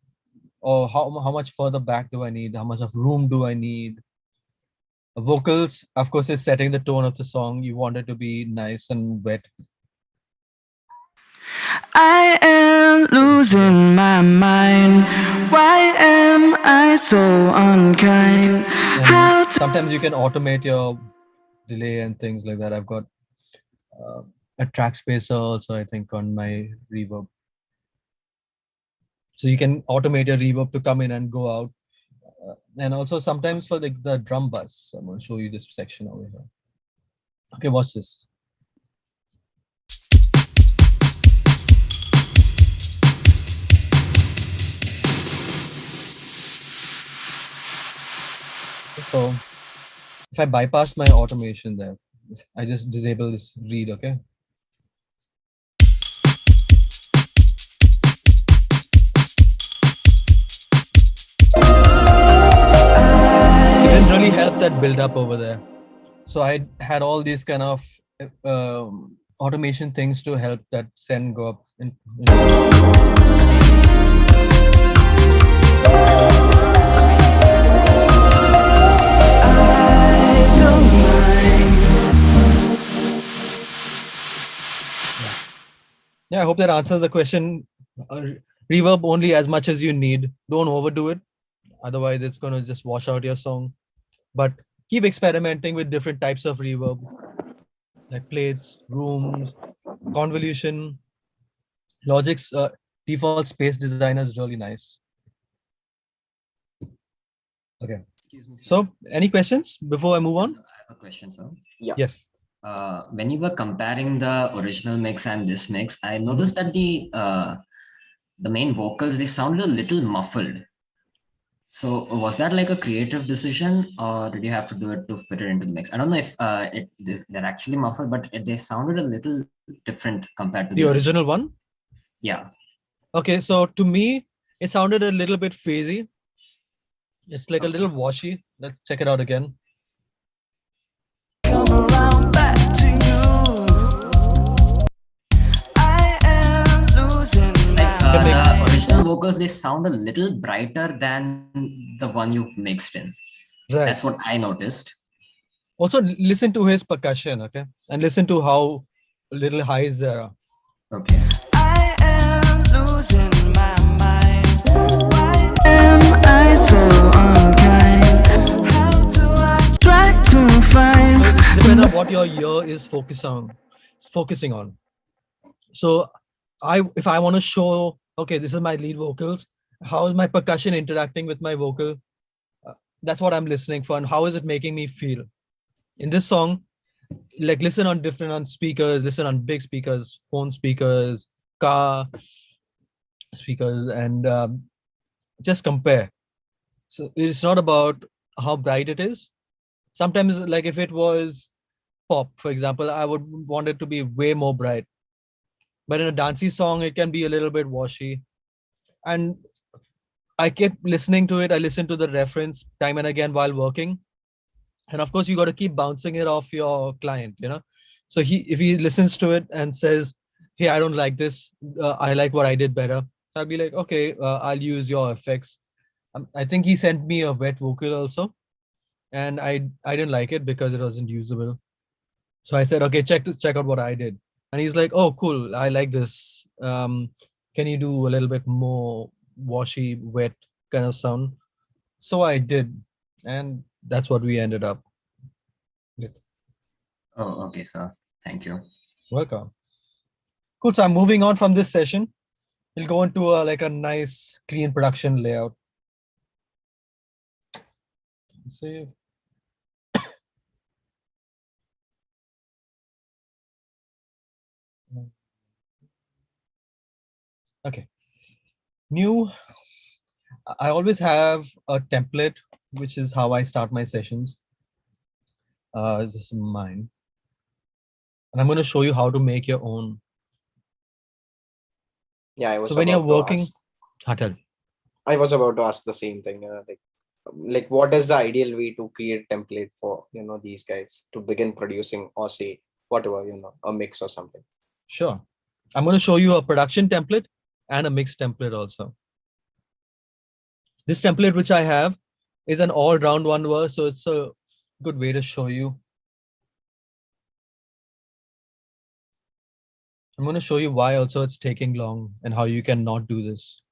Or how much further back do I need? How much of room do I need? Vocals, of course, is setting the tone of the song. You want it to be nice and wet. I am losing my mind. Why am I so unkind? How And sometimes you can automate your delay and things like that. I've got a track spacer also, I think, on my reverb. So you can automate your reverb to come in and go out. And also sometimes for the drum bus. I'm going to show you this section over here. Okay, watch this. So if I bypass my automation there, I just disable this read, okay? It didn't really help that build up over there. So I had all these kind of automation things to help that send go up. Yeah, I hope that answers the question. Reverb only as much as you need. Don't overdo it. Otherwise, it's going to just wash out your song. But keep experimenting with different types of reverb, like plates, rooms, convolution. Logic's default space designer is really nice. Okay. Excuse me, sir. So, any questions before I move on? Sir, I have a question, sir. Yes. When you were comparing the original mix and this mix, I noticed that the main vocals, they sounded a little muffled. So was that like a creative decision, or did you have to do it to fit it into the mix? I don't know if they're actually muffled, but they sounded a little different compared to The original one? Yeah. Okay, so to me, it sounded a little bit phasey. It's like a Okay. little washy. Let's check it out again. Come around back to you. I am losing It's like my Can the mind. original vocals, they sound a little brighter than the one you mixed in. Right. That's what I noticed. Also, listen to his percussion, okay? And listen to how little highs there are. Okay. I am losing my mind. Why am I so unkind? How do I try to So find? it depends on what your ear is focusing on. So if I want to show, okay, this is my lead vocals, how is my percussion interacting with my vocal? That's what I'm listening for, and how is it making me feel? In this song, like listen on speakers, listen on big speakers, phone speakers, car speakers, and just compare. So it's not about how bright it is. Sometimes, like if it was pop, for example, I would want it to be way more bright. But in a dancey song, it can be a little bit washy. And I kept listening to it. I listened to the reference time and again while working. And of course, you got to keep bouncing it off your client, you know. So if he listens to it and says, "Hey, I don't like this. I like what I did better," so I'll be like, "Okay, I'll use your effects." I think he sent me a wet vocal also, and I didn't like it because it wasn't usable. So I said, "Okay, check out what I did," and he's like, "Oh, cool. I like this. Can you do a little bit more washy, wet kind of sound?" So I did, and that's what we ended up with. Oh, okay, sir. Thank you. Welcome. Cool. So I'm moving on from this session. We'll go into like a nice, clean production layout. Save. Okay. New. I always have a template, which is how I start my sessions. This is mine. And I'm going to show you how to make your own. Yeah, I was So when you're about to working, ask- I was about to ask the same thing. Like what is the ideal way to create template for these guys to begin producing, or say whatever, a mix or something. Sure. I'm going to show you a production template and a mix template also. This template which I have is an all-round one, so it's a good way to show you. I'm going to show you why also it's taking long and how you can not do this.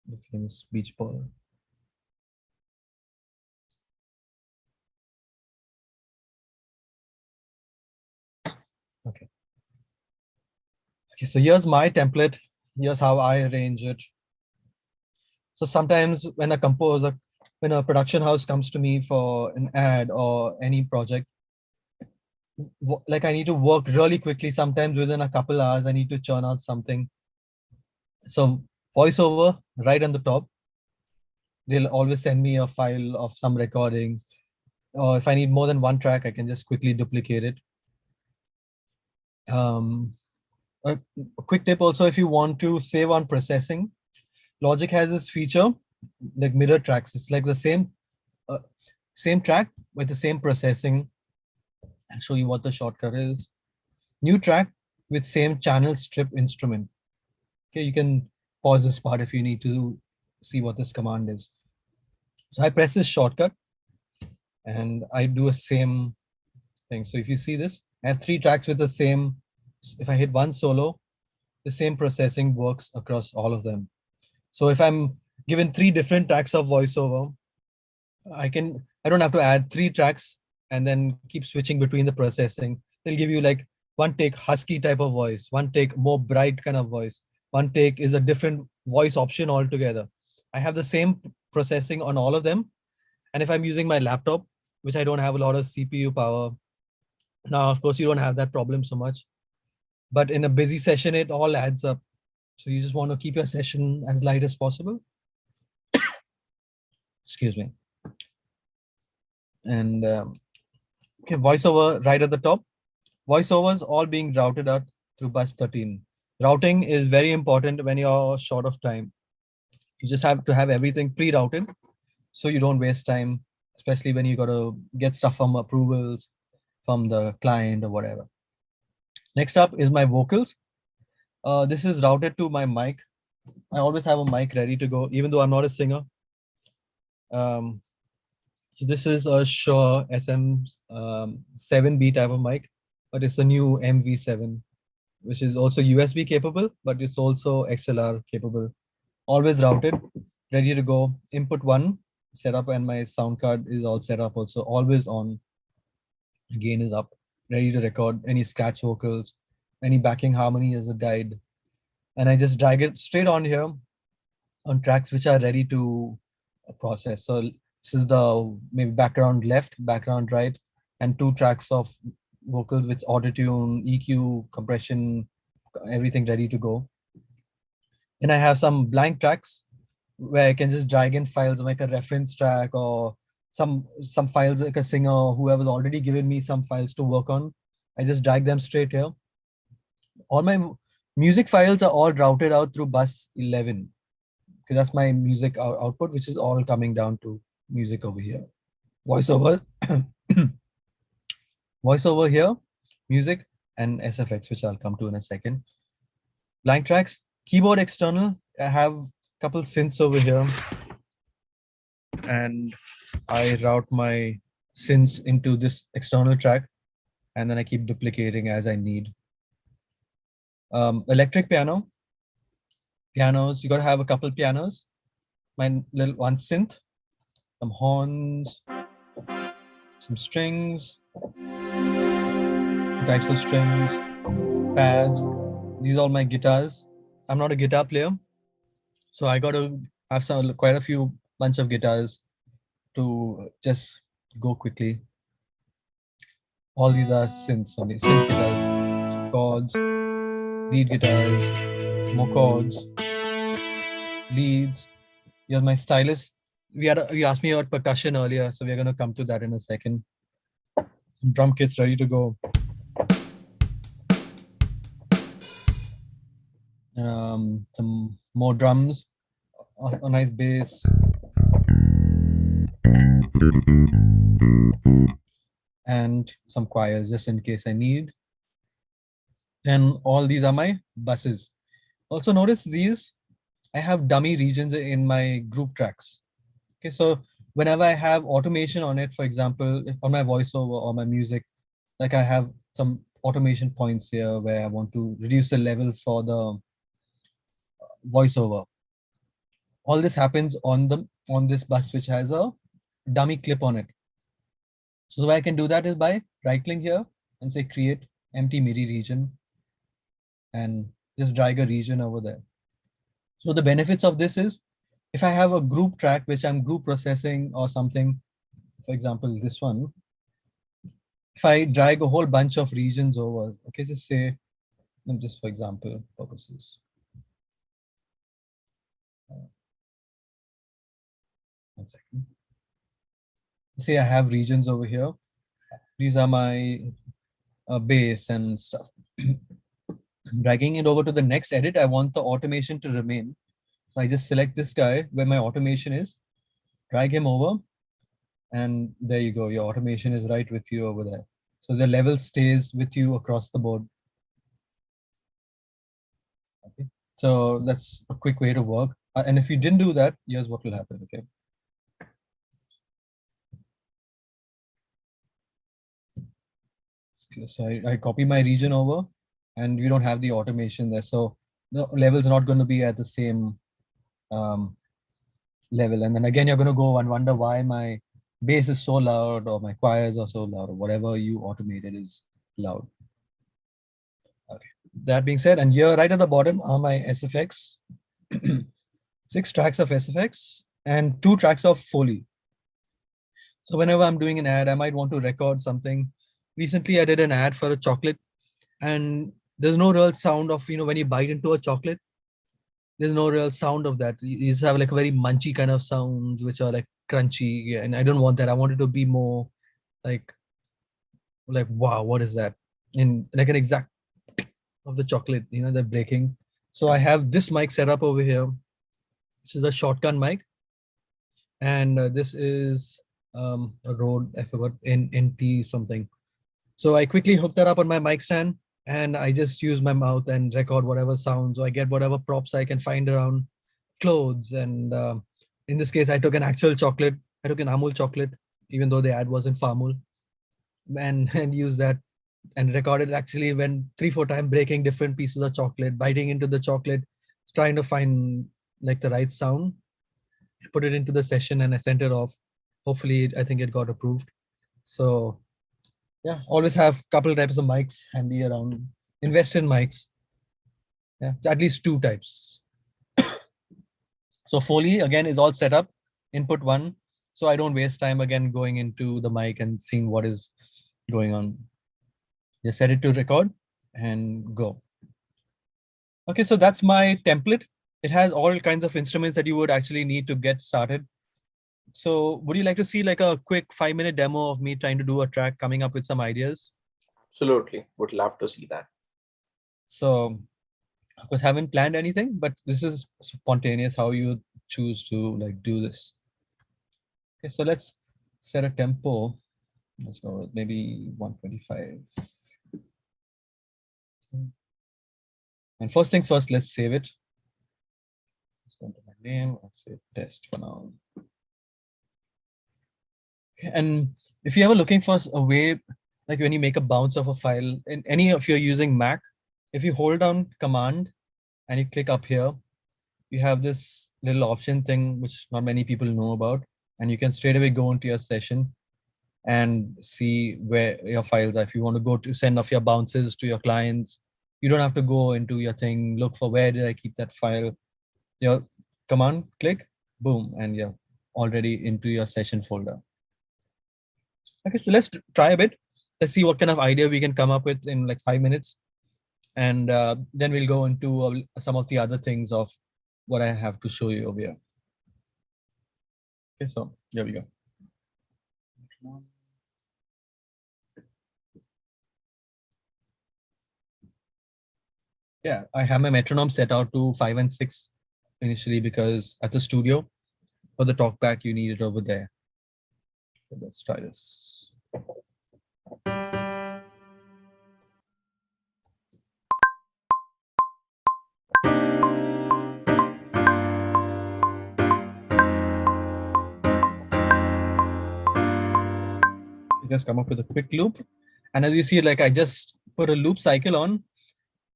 The famous beach ball. Okay. Okay, so here's my template. Here's how I arrange it. So sometimes when a production house comes to me for an ad or any project, like I need to work really quickly. Sometimes within a couple hours, I need to churn out something. So voiceover right on the top, they'll always send me a file of some recordings. Or if I need more than one track, I can just quickly duplicate it. A quick tip also, if you want to save on processing, Logic has this feature like mirror tracks. It's like the same track with the same processing. I'll show you what the shortcut is. New track with same channel strip instrument. Okay, you can pause this part if you need to see what this command is. So I press this shortcut and I do a same thing. So if you see this, I have 3 tracks with the same. If I hit one solo, the same processing works across all of them. So if I'm given 3 different tracks of voiceover, I don't have to add 3 tracks and then keep switching between the processing. They'll give you like one take husky type of voice, one take more bright kind of voice, one take is a different voice option altogether. I have the same processing on all of them. And if I'm using my laptop, which I don't have a lot of CPU power, now of course you don't have that problem so much. But in a busy session, it all adds up. So you just want to keep your session as light as possible. Excuse me. And okay, voiceover right at the top. Voiceovers all being routed out through bus 13. Routing is very important when you're short of time. You just have to have everything pre-routed so you don't waste time, especially when you got to get stuff from approvals from the client or whatever. Next up is my vocals. This is routed to my mic. I always have a mic ready to go, even though I'm not a singer. So this is a Shure SM7B type of mic, but it's a new MV7, which is also USB capable, but it's also XLR capable. Always routed, ready to go. Input 1 set up, and my sound card is all set up also. Always on. Gain is up, ready to record any scratch vocals, any backing harmony as a guide. And I just drag it straight on here on tracks which are ready to process. So this is the maybe background left, background right, and 2 tracks of vocals with auto-tune, EQ, compression, everything ready to go. Then I have some blank tracks where I can just drag in files like a reference track or some files like a singer, whoever's already given me some files to work on. I just drag them straight here. All my music files are all routed out through bus 11. Because that's my music output, which is all coming down to music over here. Voiceover, voiceover here, music, and SFX, which I'll come to in a second. Blank tracks, keyboard external. I have a couple synths over here, and I route my synths into this external track, and then I keep duplicating as I need. Electric piano. Pianos, you got to have a couple pianos. My little one synth, some horns, some strings, types of strings, pads. These are all my guitars. I'm not a guitar player, so I got to have quite a few bunch of guitars to just go quickly. All these are synths, only synth guitars, chords, lead guitars, more chords, leads. You're my stylus. You asked me about percussion earlier, so we're gonna come to that in a second. Some drum kits ready to go. Some more drums, a nice bass, and some choirs just in case I need. And all these are my buses. Also notice these, I have dummy regions in my group tracks. Okay, so whenever I have automation on it, for example, on my voiceover or my music, like I have some automation points here where I want to reduce the level for the voiceover. All this happens on this bus, which has a dummy clip on it. So the way I can do that is by right-clicking here and say create empty MIDI region and just drag a region over there. So the benefits of this is if I have a group track which I'm group processing or something, for example, this one, if I drag a whole bunch of regions over, okay, just say, just for example purposes. One second. Say I have regions over here. These are my bass and stuff. Dragging it over to the next edit, I want the automation to remain. So I just select this guy where my automation is, drag him over, and there you go. Your automation is right with you over there. So the level stays with you across the board. Okay, so that's a quick way to work. And if you didn't do that, here's what will happen. Okay. So I copy my region over, and we don't have the automation there. So the level's not going to be at the same level. And then again, you're going to go and wonder why my bass is so loud or my choirs are so loud or whatever you automated is loud. Okay. That being said, and here right at the bottom are my SFX, 6 tracks of SFX and 2 tracks of Foley. So whenever I'm doing an ad, I might want to record something. Recently, I did an ad for a chocolate, and there's no real sound of, when you bite into a chocolate, there's no real sound of that. You just have like a very munchy kind of sounds, which are like crunchy. And I don't want that. I want it to be more like, wow, what is that? In like an exact of the chocolate, they're breaking. So I have this mic set up over here, which is a shotgun mic. And this is a Rode, I forgot, NT something. So I quickly hooked that up on my mic stand, and I just use my mouth and record whatever sounds, or I get whatever props I can find around clothes. And in this case, I took an actual chocolate. I took an Amul chocolate, even though the ad wasn't Farmul, and used that and recorded actually when 3-4 times breaking different pieces of chocolate, biting into the chocolate, trying to find like the right sound. Put it into the session and I sent it off. Hopefully, I think it got approved. So yeah, always have a couple of types of mics handy around. Invest in mics. Yeah, at least 2 types. So Foley again is all set up. Input 1. So I don't waste time again going into the mic and seeing what is going on. Just set it to record and go. Okay, so that's my template. It has all kinds of instruments that you would actually need to get started. So would you like to see like a quick 5-minute demo of me trying to do a track, coming up with some ideas? Absolutely. Would love to see that. So of course, haven't planned anything, but this is spontaneous how you choose to like do this. Okay, so let's set a tempo. Let's go with maybe 125. And first things first, let's save it. Let's go into my name. Let's say test for now. Okay, and if you're ever looking for a way, like when you make a bounce of a file, in any of you're using Mac, if you hold down Command and you click up here, you have this little option thing which not many people know about, and you can straight away go into your session and see where your files are. If you want to go to send off your bounces to your clients, you don't have to go into your thing, look for where did I keep that file. Your command, click, boom, and you're already into your session folder. Okay, so let's try a bit. Let's see what kind of idea we can come up with in like 5 minutes. And then we'll go into some of the other things of what I have to show you over here. Okay, so here we go. Yeah, I have my metronome set out to 5 and 6 initially because at the studio, for the talkback, you need it over there. So let's try this. Just come up with a quick loop. And as you see, like I just put a loop cycle on.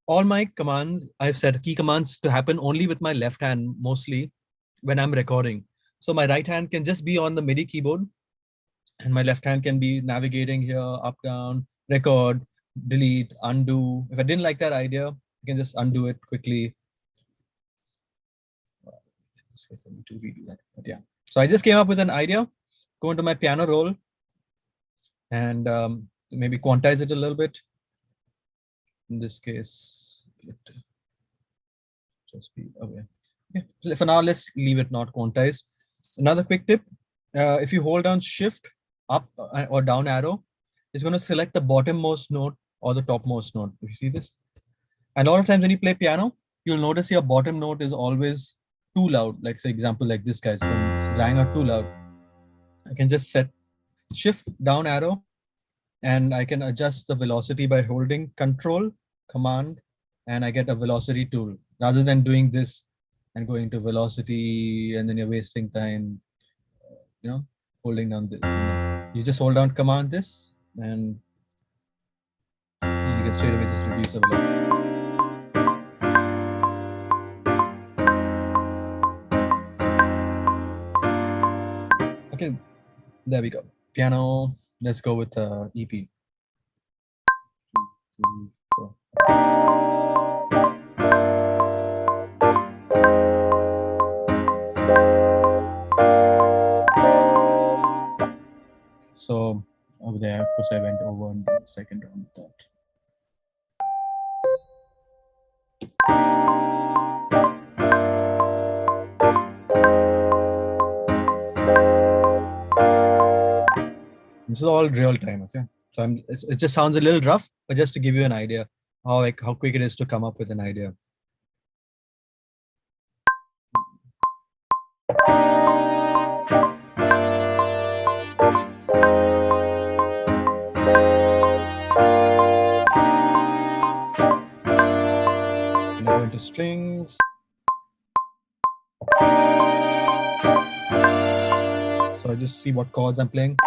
All my commands, I've set key commands to happen only with my left hand, mostly when I'm recording. So my right hand can just be on the MIDI keyboard and my left hand can be navigating here, up, down, record, delete, undo. If I didn't like that idea, I can just undo it quickly. In this case, I need to redo that, but yeah. So I just came up with an idea, go into my piano roll and maybe quantize it a little bit. In this case, just be aware. Okay. For now, let's leave it not quantized. Another quick tip, if you hold down shift up or down arrow, it's going to select the bottommost note or the topmost note. If you see this, and a lot of times when you play piano, you'll notice your bottom note is always too loud. Like say example like this guy's dying out too loud. I can just set shift down arrow and I can adjust the velocity by holding control command and I get a velocity tool rather than doing this and going to velocity and then you're wasting time, holding down this. You just hold down command this and can straight away just reduce the volume. Okay, there we go. Piano. Let's go with EP. 2, 3, 4. So over there, of course, I went over in the second round with that. This is all real time, okay? So it just sounds a little rough, but just to give you an idea how quick it is to come up with an idea. And I go into strings. So I just see what chords I'm playing.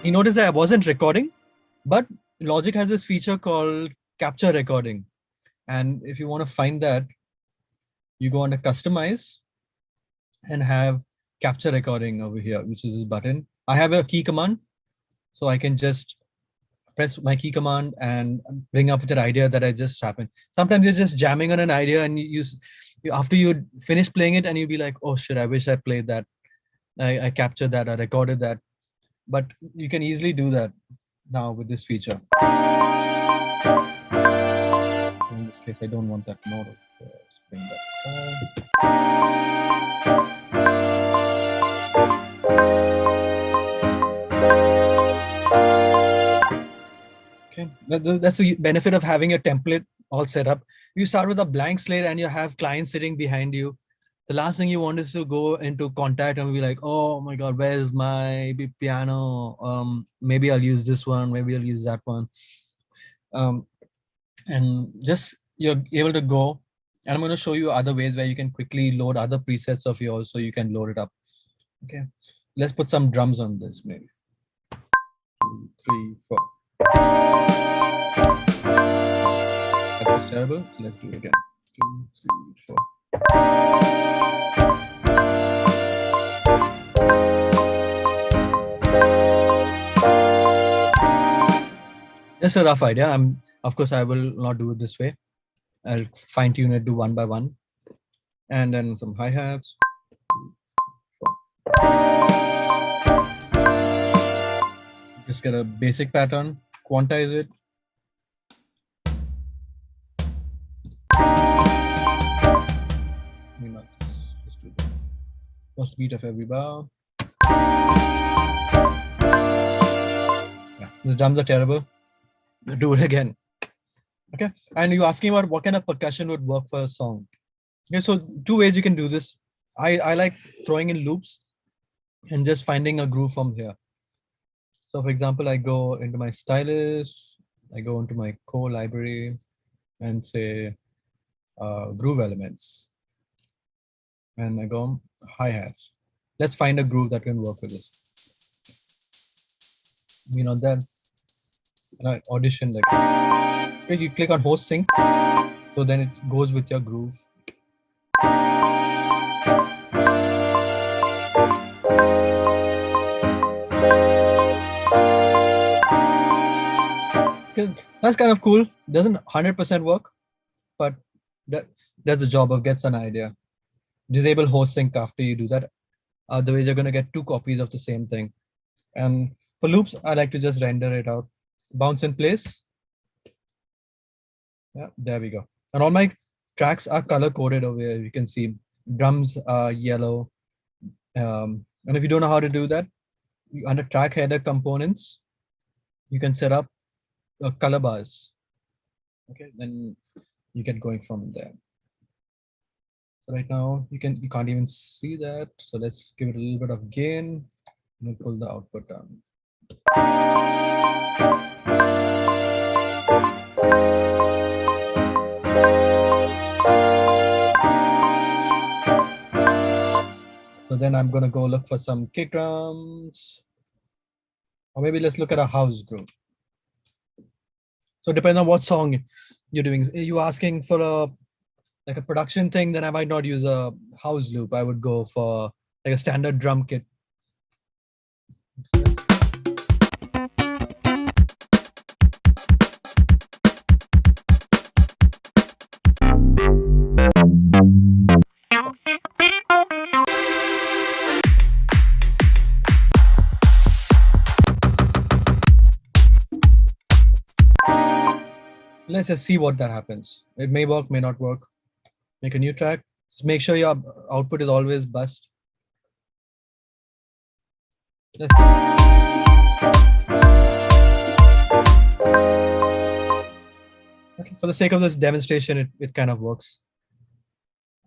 You notice that I wasn't recording, but Logic has this feature called capture recording. And if you want to find that, you go under customize and have capture recording over here, which is this button. I have a key command, so I can just press my key command and bring up that idea that I just happened. Sometimes you're just jamming on an idea and after you finish playing it and you'll be like, oh shit, I wish I played that. I captured that, I recorded that. But you can easily do that now with this feature. In this case, I don't want that note. Let's bring that down. Okay, that's the benefit of having a template all set up. You start with a blank slate and you have clients sitting behind you. The last thing you want is to go into contact and be like, oh my God, where's my piano? Maybe I'll use this one, maybe I'll use that one. And just you're able to go. And I'm going to show you other ways where you can quickly load other presets of yours so you can load it up. Okay, let's put some drums on this maybe. 2, 3, 4. That was terrible, so let's do it again. 2, 3, 4. Just a rough idea. Of course, I will not do it this way. I'll fine tune it, do one by one, and then some hi-hats. Just get a basic pattern, quantize it. Just do the first beat of every bar. Yeah, these drums are terrible. Do it again. Okay, and you're asking about what kind of percussion would work for a song. Okay, so 2 ways you can do this. I like throwing in loops and just finding a groove from here. So for example, I go into my stylus, I go into my core library and say groove elements. And I go hi-hats. Let's find a groove that can work with this. You know that. And I audition like okay, you click on host sync, so then it goes with your groove. Okay, that's kind of cool. Doesn't 100% work, but that does the job of gets an idea. Disable host sync after you do that. Otherwise, you're going to get 2 copies of the same thing. And for loops, I like to just render it out. Bounce in place. Yeah, there we go. And all my tracks are color coded over here. You can see drums are yellow. And if you don't know how to do that, under track header components, you can set up color bars. Okay, then you get going from there. So right now you can't even see that. So let's give it a little bit of gain and we'll pull the output down. So then then I'm gonna go look for some kick drums, or maybe let's look at a house group. So depending on what song you're doing, are you asking for a production thing, then I might not use a house loop. I would go for like a standard drum kit. Let's just see what that happens. It may work, may not work. Make a new track. Just make sure your output is always bust. Let's okay, for the sake of this demonstration, it kind of works.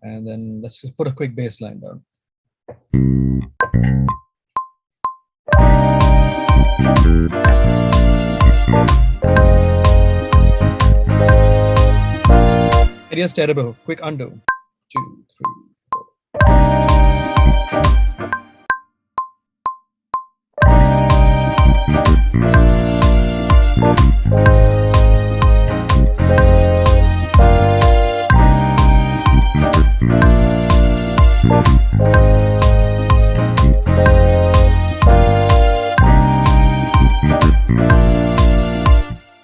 And then let's just put a quick bass line down. Idea's terrible. Quick undo. 2, 3, 4.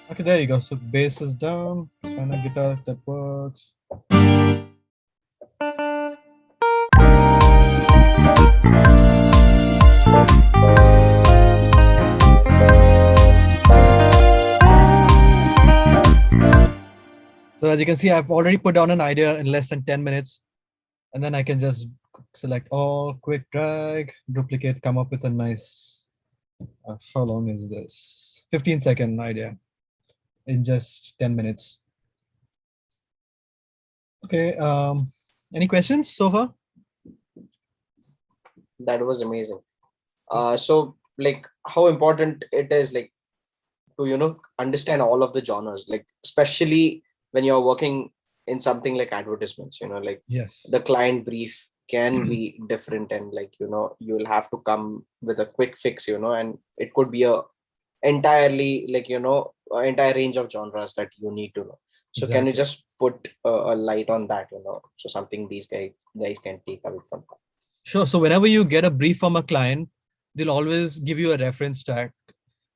Okay, there you go. So bass is down. Let's find a guitar that works. So as you can see, I've already put down an idea in less than 10 minutes. And then I can just select all, quick drag, duplicate, come up with a nice, how long is this? 15-second idea in just 10 minutes. Okay, any questions so far? That was amazing. So like how important it is like to understand all of the genres, like especially when you're working in something like advertisements, like Yes. the client brief can be different, and like you'll have to come with a quick fix, and it could be a entirely like entire range of genres that you need to know. So can you Exactly. just put a light on that, so something these guys can take away from that? Sure. So whenever you get a brief from a client, they'll always give you a reference track.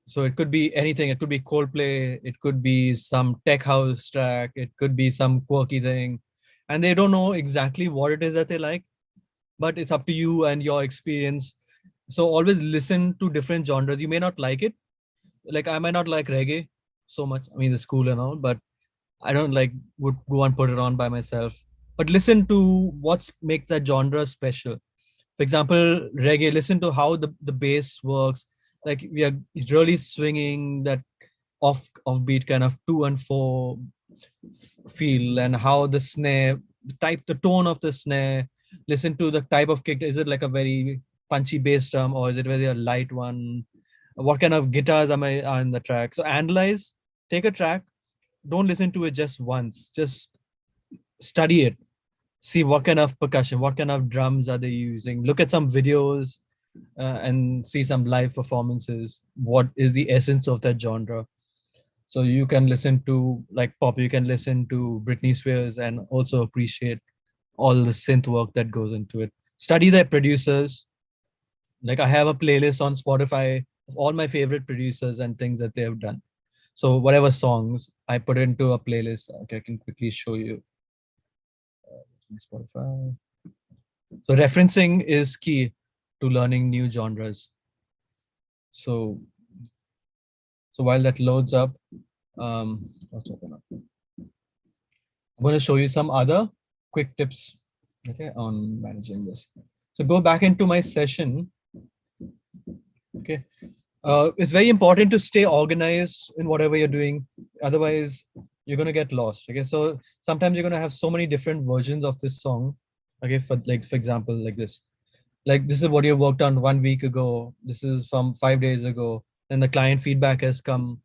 So it could be anything. It could be Coldplay. It could be some tech house track. It could be some quirky thing. And they don't know exactly what it is that they like, but it's up to you and your experience. So always listen to different genres. You may not like it. Like I might not like reggae so much. I mean, it's cool and all, but I don't would go and put it on by myself. But listen to what's makes that genre special. For example, reggae, listen to how the bass works. Like we are really swinging that offbeat kind of 2 and 4 feel, and how the snare, the tone of the snare. Listen to the type of kick. Is it like a very punchy bass drum, or is it very a light one? What kind of guitars are in the track? So analyze, take a track, don't listen to it just once, just study it, see what kind of percussion, what kind of drums are they using, look at some videos, and see some live performances. What is the essence of that genre? So you can listen to like pop, you can listen to Britney Spears and also appreciate all the synth work that goes into it. Study their producers. Like I have a playlist on Spotify of all my favorite producers and things that they have done. So whatever songs I put into a playlist, okay, I can quickly show you. Spotify. So referencing is key to learning new genres. So while that loads up, let's open up. I'm going to show you some other quick tips, okay, on managing this. So go back into my session. Okay. It's very important to stay organized in whatever you're doing. Otherwise, you're going to get lost. Okay. So sometimes you're going to have so many different versions of this song. Okay. For example, like this. Like this is what you worked on 1 week ago. This is from 5 days ago. Then the client feedback has come.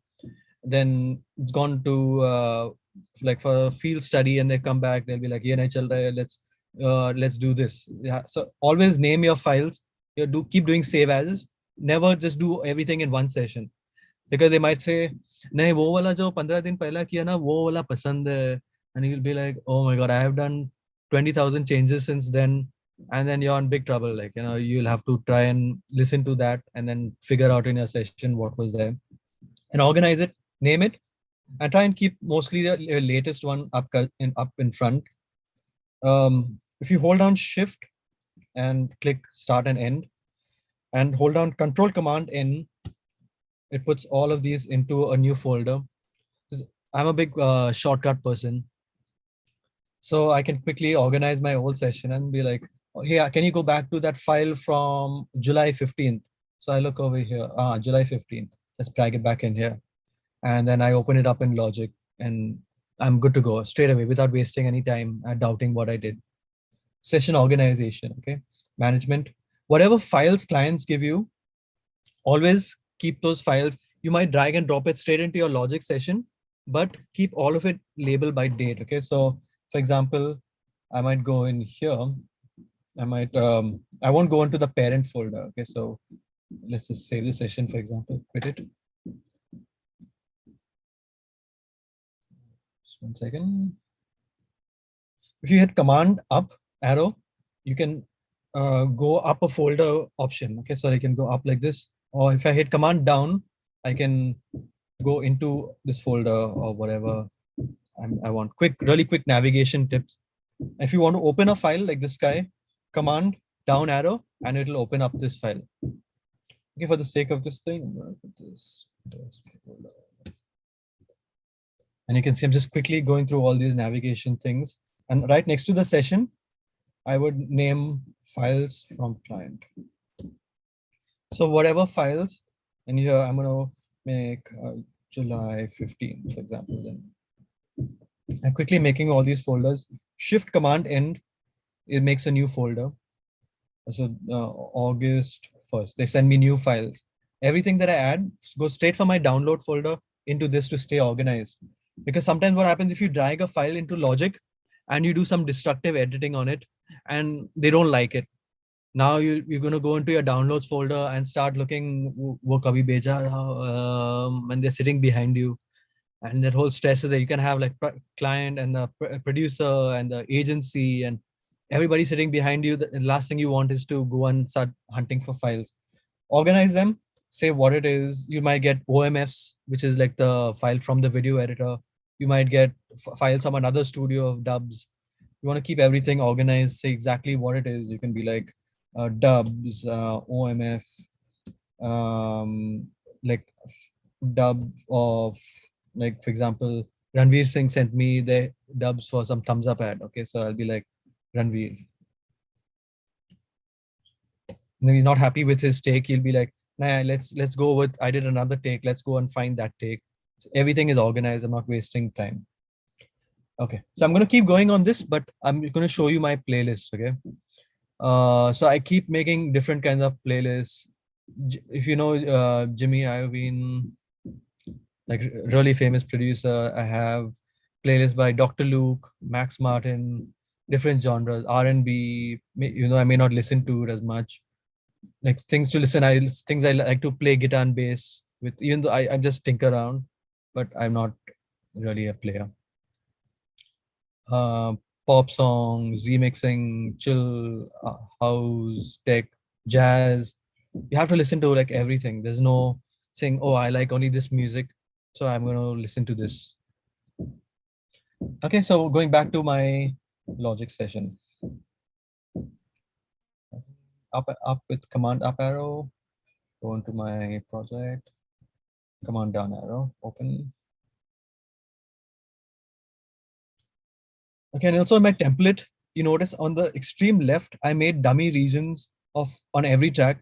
Then it's gone to like for a field study, and they come back. They'll be like, "Yeah, nahi chal raha hai, let's let's do this. Yeah. So always name your files. Keep doing save as. Never just do everything in one session, because they might say, नहीं वो वाला जो 15 दिन पहला किया ना वो वाला पसंद है, and you'll be like, oh my god, I have done 20,000 changes since then, and then you're in big trouble. Like, you'll have to try and listen to that and then figure out in your session what was there, and organize it, name it, and try and keep mostly the latest one up in front. If you hold down Shift and click Start and End, and hold down Control Command N, it puts all of these into a new folder. I'm a big shortcut person, so I can quickly organize my whole session and be like, oh, yeah, can you go back to that file from July 15th? So I look over here, July 15th. Let's drag it back in here. And then I open it up in Logic, and I'm good to go straight away without wasting any time doubting what I did. Session organization, okay? Management, whatever files clients give you, always keep those files. You might drag and drop it straight into your Logic session, but keep all of it labeled by date, okay? So for example, I might go in here. I won't go into the parent folder, okay? So let's just save the session, for example, quit it. Just one second. If you hit Command up arrow, you can go up a folder option, okay? So I can go up like this, or if I hit Command down, I can go into this folder or whatever I want. Really quick navigation tips. If you want to open a file like this guy, Command down arrow, and it'll open up this file. Okay, for the sake of this thing, I'm gonna put this. And you can see I'm just quickly going through all these navigation things. And right next to the session, I would name files from client. So whatever files, and here I'm going to make July 15, for example. Then I'm quickly making all these folders. Shift Command End, it makes a new folder. So August 1st, they send me new files. Everything that I add goes straight from my download folder into this to stay organized. Because sometimes what happens if you drag a file into Logic and you do some destructive editing on it and they don't like it. Now you're going to go into your downloads folder and start looking, wo kabhi beja, and they're sitting behind you. And that whole stress is that you can have like client and the producer and the agency and everybody sitting behind you. The last thing you want is to go and start hunting for files. Organize them, say what it is. You might get OMFs, which is like the file from the video editor. You might get files from another studio of dubs. You want to keep everything organized, say exactly what it is. You can be like dubs, OMF, like dub of, like, for example, Ranveer Singh sent me the dubs for some thumbs up ad. Okay, so I'll be like, Ranveer. And he's not happy with his take. He'll be like, nah, let's go with, I did another take. Let's go and find that take. So everything is organized. I'm not wasting time. Okay, so I'm going to keep going on this, but I'm going to show you my playlist. Okay. So I keep making different kinds of playlists. If you know Jimmy Iovine, like really famous producer, I have playlists by Dr. Luke, Max Martin, different genres, R&B. I may not listen to it as much. Like things to listen, things I like to play guitar and bass with, even though I just tinker around, but I'm not really a player. Pop songs, remixing, chill, house, tech, jazz. You have to listen to like everything. There's no saying, oh, I like only this music, so I'm going to listen to this. Okay, so going back to my Logic session. Up with Command up arrow, go into my project, Command down arrow, open. Okay, and also in my template, you notice on the extreme left, I made dummy regions on every track.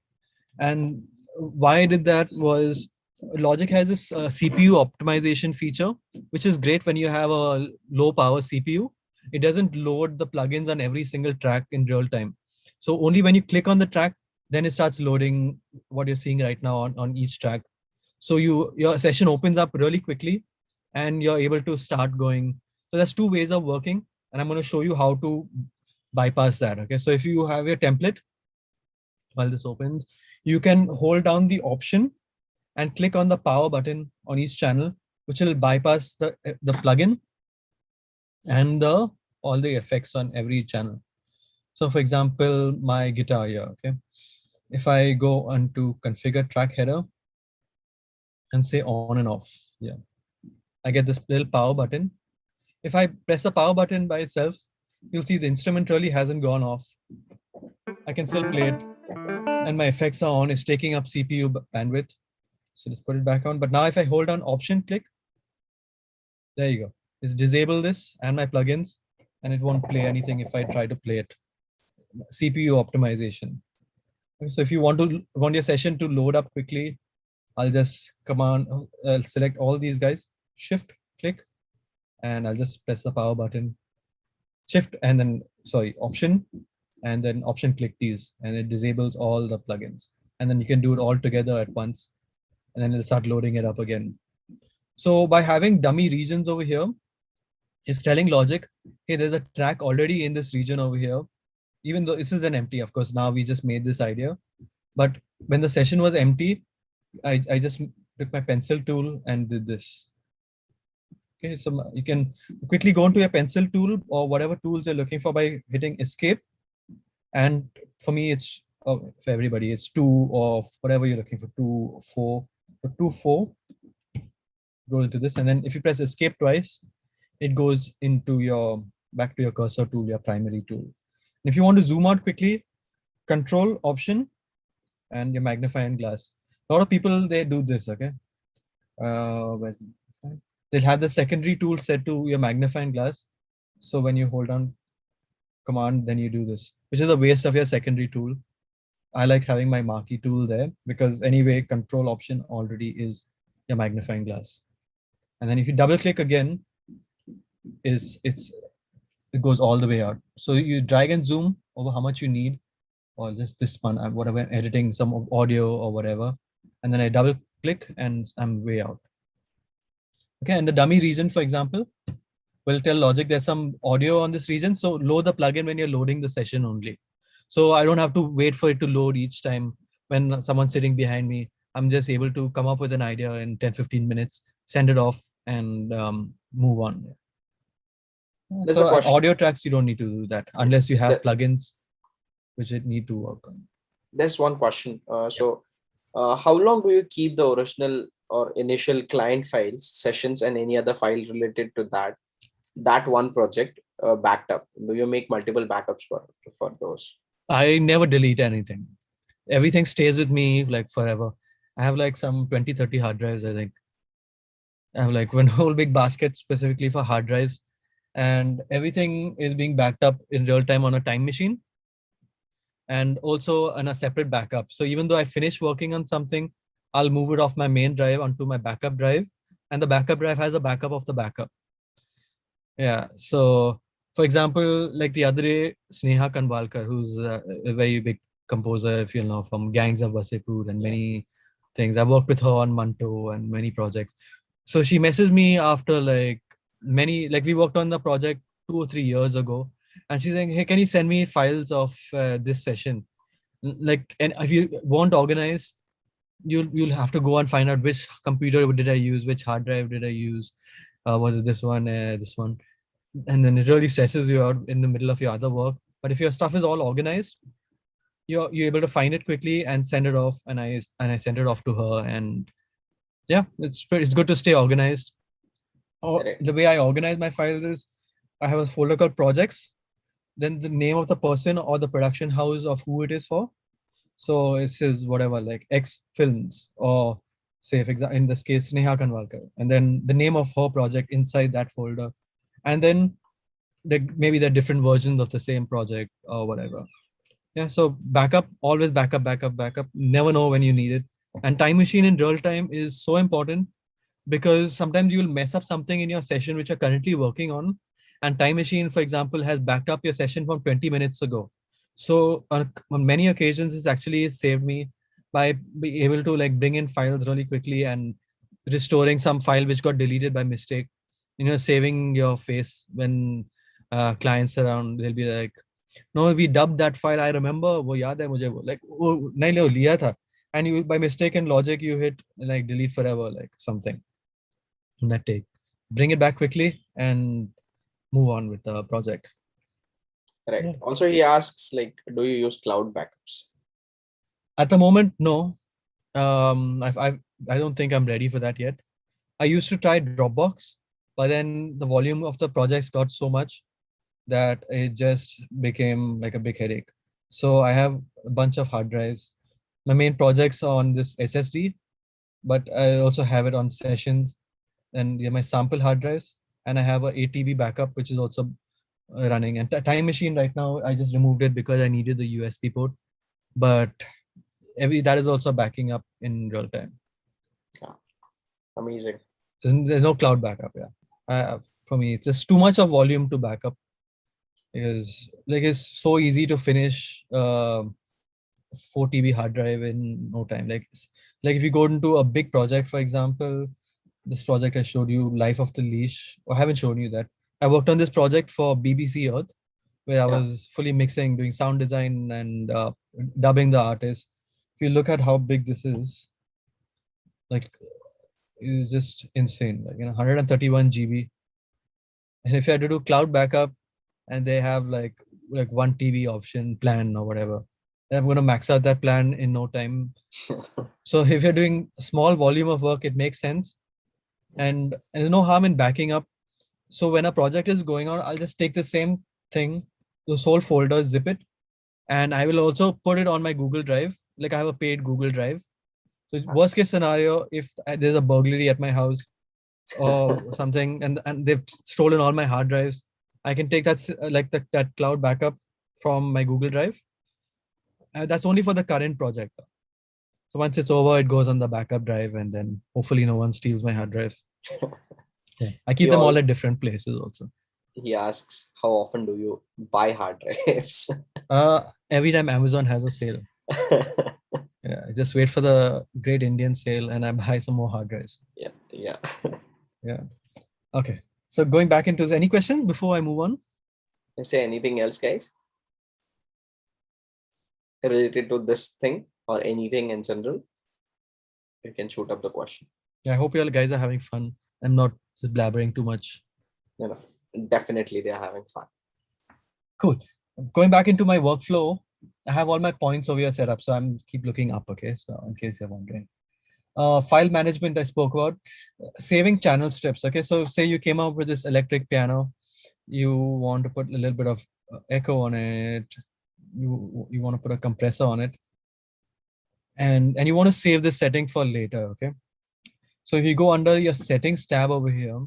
And why I did that was Logic has this CPU optimization feature, which is great when you have a low power CPU. It doesn't load the plugins on every single track in real time. So only when you click on the track, then it starts loading what you're seeing right now on each track. So your session opens up really quickly and you're able to start going. So there's two ways of working, and I'm going to show you how to bypass that. Okay, so if you have your template, while this opens, you can hold down the option and click on the power button on each channel, which will bypass the plugin and all the effects on every channel. So for example, my guitar here, okay, if I go onto configure track header and say on and off, yeah, I get this little power button. If I press the power button by itself, you'll see the instrument really hasn't gone off. I can still play it, and my effects are on. It's taking up CPU bandwidth. So just put it back on. But now if I hold down option, click, there you go. It's disable this and my plugins, and it won't play anything if I try to play it. CPU optimization. So if you want your session to load up quickly, I'll just select all these guys, shift, click, and I'll just press the power button, shift, and then, sorry, option, and then option click these, and it disables all the plugins. And then you can do it all together at once, and then it'll start loading it up again. So by having dummy regions over here, it's telling Logic, hey, there's a track already in this region over here. Even though this is an empty, of course, now we just made this idea. But when the session was empty, I just took my pencil tool and did this. Okay, so you can quickly go into your pencil tool or whatever tools you're looking for by hitting escape. And for me, it's for everybody, it's 2 or whatever you're looking for, 2, 4, or 2, 4. Go into this, and then if you press escape twice, it goes into your back to your cursor tool, your primary tool. And if you want to zoom out quickly, control option and your magnifying glass. A lot of people, they do this, okay? They'll have the secondary tool set to your magnifying glass. So when you hold down command, then you do this, which is a waste of your secondary tool. I like having my marquee tool there because anyway, control option already is your magnifying glass. And then if you double click again, it goes all the way out. So you drag and zoom over how much you need, or just this one, whatever, I'm editing some audio or whatever. And then I double click and I'm way out. Okay, and the dummy region, for example, will tell Logic there's some audio on this region. So load the plugin when you're loading the session only. So I don't have to wait for it to load each time when someone's sitting behind me. I'm just able to come up with an idea in 10-15 minutes, send it off, and move on. There's so a question. audio tracks, you don't need to do that unless you have plugins which it need to work on. There's one question. How long do you keep the original or initial client files, sessions, and any other file related to that one project backed up? Do you make multiple backups for those? I never delete anything. Everything stays with me like forever. I have like some 20-30 hard drives, I think. I have like one whole big basket specifically for hard drives, and everything is being backed up in real time on a time machine and also on a separate backup. So even though I finish working on something, I'll move it off my main drive onto my backup drive, and the backup drive has a backup of the backup. Yeah. So for example, like the other day, Sneha Kanwalkar, who's a very big composer, if you know, from Gangs of Wasseypur and many things. I worked with her on Manto and many projects. So she messaged me after like we worked on the project 2 or 3 years ago, and she's saying, hey, can you send me files of this session? Like, and if you want organized, you'll have to go and find out which computer did I use, which hard drive did I use, was it this one, and then it really stresses you out in the middle of your other work. But if your stuff is all organized, you're able to find it quickly and send it off. And I sent it off to her, and yeah, it's good to stay organized. The way I organize my files is I have a folder called projects, then the name of the person or the production house of who it is for. So it says whatever, like X Films, or say, for example, in this case, Sneha Kanwalkar, and then the name of her project inside that folder. And then maybe there are different versions of the same project or whatever. Yeah, so backup, always backup. Never know when you need it. And time machine in real time is so important because sometimes you'll mess up something in your session which you're currently working on. And time machine, for example, has backed up your session from 20 minutes ago. So on many occasions, it's actually saved me by being able to like bring in files really quickly and restoring some file which got deleted by mistake. You know, saving your face when clients around, they'll be like, No, we dubbed that file. I remember वो याद है मुझे वो like वो नहीं लो लिया था, and you by mistaken logic you hit like delete forever like something in that take. Bring it back quickly and move on with the project. Right. Yeah. Also, he asks like, do you use cloud backups? At the moment, no. I don't think I'm ready for that yet. I used to try Dropbox, but then the volume of the projects got so much that it just became like a big headache. So I have a bunch of hard drives. My main projects are on this SSD, but I also have it on sessions and my sample hard drives. And I have a 8 TB backup, which is also running. And Time Machine right now, I just removed it because I needed the USB port. But that is also backing up in real time. Amazing. There's no cloud backup. Yeah, for me, it's just too much of volume to backup because like it's so easy to finish 4 TB hard drive in no time. Like if you go into a big project, for example, this project I showed you, Life of the Leash, or I haven't shown you that. I worked on this project for BBC Earth, where I was fully mixing, doing sound design and dubbing the artist. If you look at how big this is, like it's just insane, like 131 GB. And if you had to do cloud backup and they have like 1 TB option plan or whatever, I'm going to max out that plan in no time. So if you're doing a small volume of work, it makes sense. And there's no harm in backing up. So when a project is going on, I'll just take the same thing, those whole folders, zip it, and I will also put it on my Google Drive. Like I have a paid Google Drive. So worst case scenario, if there's a burglary at my house or something, and they've stolen all my hard drives, I can take that cloud backup from my Google Drive. That's only for the current project. So once it's over, it goes on the backup drive, and then hopefully no one steals my hard drives. Yeah. I keep them all at different places also. He asks, how often do you buy hard drives? Every time Amazon has a sale. Yeah, I just wait for the Great Indian Sale and I buy some more hard drives. Yeah. Yeah. Okay. So going back into any questions before I move on? Is there anything else, guys, related to this thing or anything in general? You can shoot up the question. Yeah, I hope you all guys are having fun. I'm not just blabbering too much. Definitely they're having fun. Cool. Going back into my workflow, I have all my points over here set up. So I'm keep looking up. Okay. So in case you're wondering. File management I spoke about. Saving channel strips. Okay. So say you came up with this electric piano. You want to put a little bit of echo on it. You want to put a compressor on it. And you want to save this setting for later. Okay. So if you go under your settings tab over here,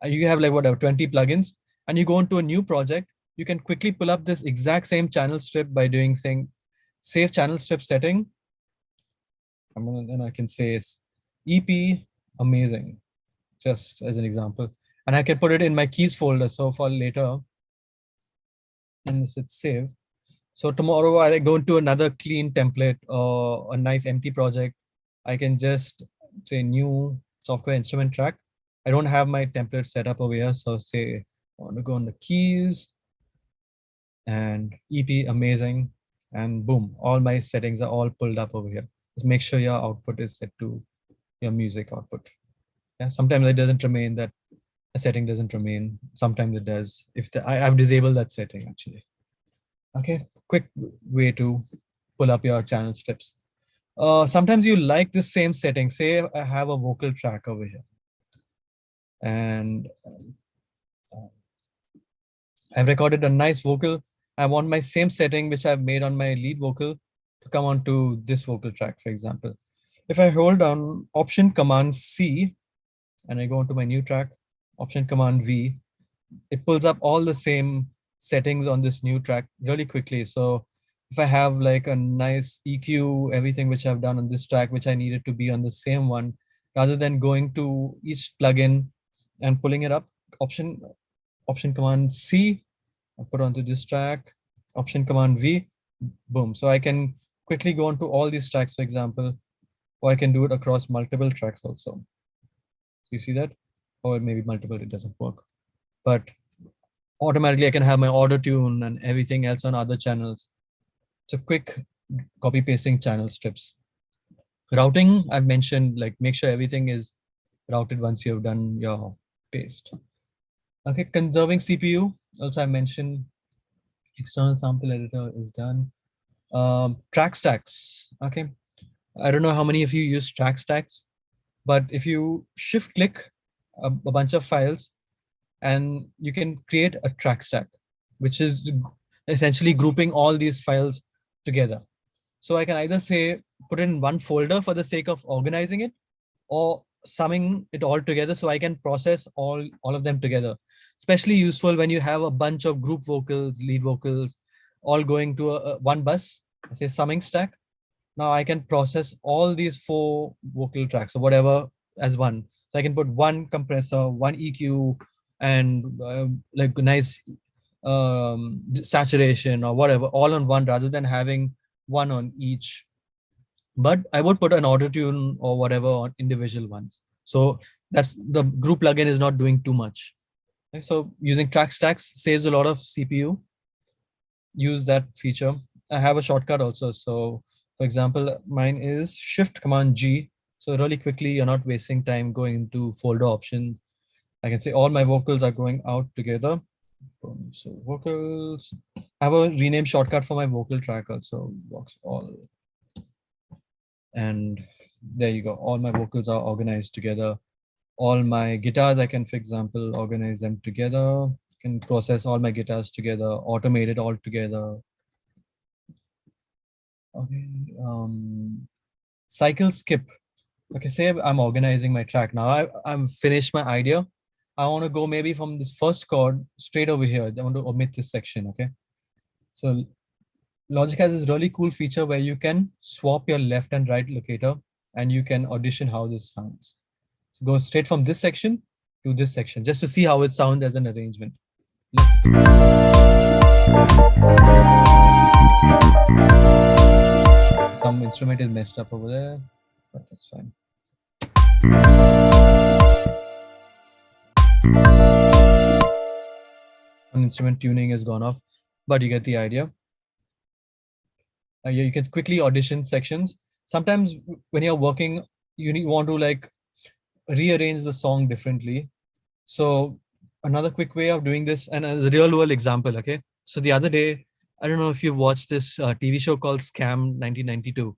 you have like whatever 20 plugins, and you go into a new project, you can quickly pull up this exact same channel strip by saying save channel strip setting. Then I can say EP amazing, just as an example, and I can put it in my keys folder. So for later, and it's save. So tomorrow I go into another clean template or a nice empty project. I can just say new software instrument track. I don't have my template set up over here. So say I want to go on the keys and EP amazing, and boom, all my settings are all pulled up over here. Just make sure your output is set to your music output. Yeah, sometimes it doesn't remain, that a setting doesn't remain. Sometimes it does. If I've disabled that setting actually. Okay, quick way to pull up your channel strips. Sometimes you like the same setting. Say I have a vocal track over here, and I've recorded a nice vocal. I want my same setting which I've made on my lead vocal to come onto this vocal track, for example. If I hold down Option Command C and I go into my new track, Option Command V, it pulls up all the same settings on this new track really quickly. So if I have like a nice EQ, everything which I've done on this track, which I needed to be on the same one, rather than going to each plugin and pulling it up, Option Command C, I put onto this track, Option Command V, boom. So I can quickly go onto all these tracks, for example, or I can do it across multiple tracks also. So you see that? Or maybe multiple, it doesn't work. But automatically I can have my auto tune and everything else on other channels. It's a quick copy pasting channel strips. Routing, I've mentioned, like make sure everything is routed once you have done your paste. Okay, conserving CPU. Also, I mentioned external sample editor is done. Track stacks. Okay, I don't know how many of you use track stacks, but if you shift click a bunch of files, and you can create a track stack, which is essentially grouping all these files together. So I can either say put it in one folder for the sake of organizing it, or summing it all together so I can process all of them together. Especially useful when you have a bunch of group vocals, lead vocals, all going to one bus, say summing stack. Now I can process all these 4 vocal tracks or whatever as one. So I can put one compressor, one EQ, and like nice saturation or whatever, all on one rather than having one on each. But I would put an auto tune or whatever on individual ones. So that's the group plugin is not doing too much. Okay, so using track stacks saves a lot of CPU. Use that feature. I have a shortcut also. So for example, mine is Shift Command G. So really quickly, you're not wasting time going into folder options. I can say all my vocals are going out together. So vocals. I have a rename shortcut for my vocal track also. Box all. And there you go. All my vocals are organized together. All my guitars, I can, for example, organize them together. Can process all my guitars together, automate it all together. Okay. Cycle skip. Okay, say I'm organizing my track now. I'm finished my idea. I want to go maybe from this first chord straight over here. I want to omit this section. Okay. So Logic has this really cool feature where you can swap your left and right locator and you can audition how this sounds. So go straight from this section to this section just to see how it sounds as an arrangement. Some instrument is messed up over there, but that's fine. Instrument tuning has gone off, but you get the idea. You can quickly audition sections. Sometimes when you're working, you want to like rearrange the song differently. So another quick way of doing this, and as a real world example, okay? So the other day, I don't know if you watched this TV show called Scam 1992.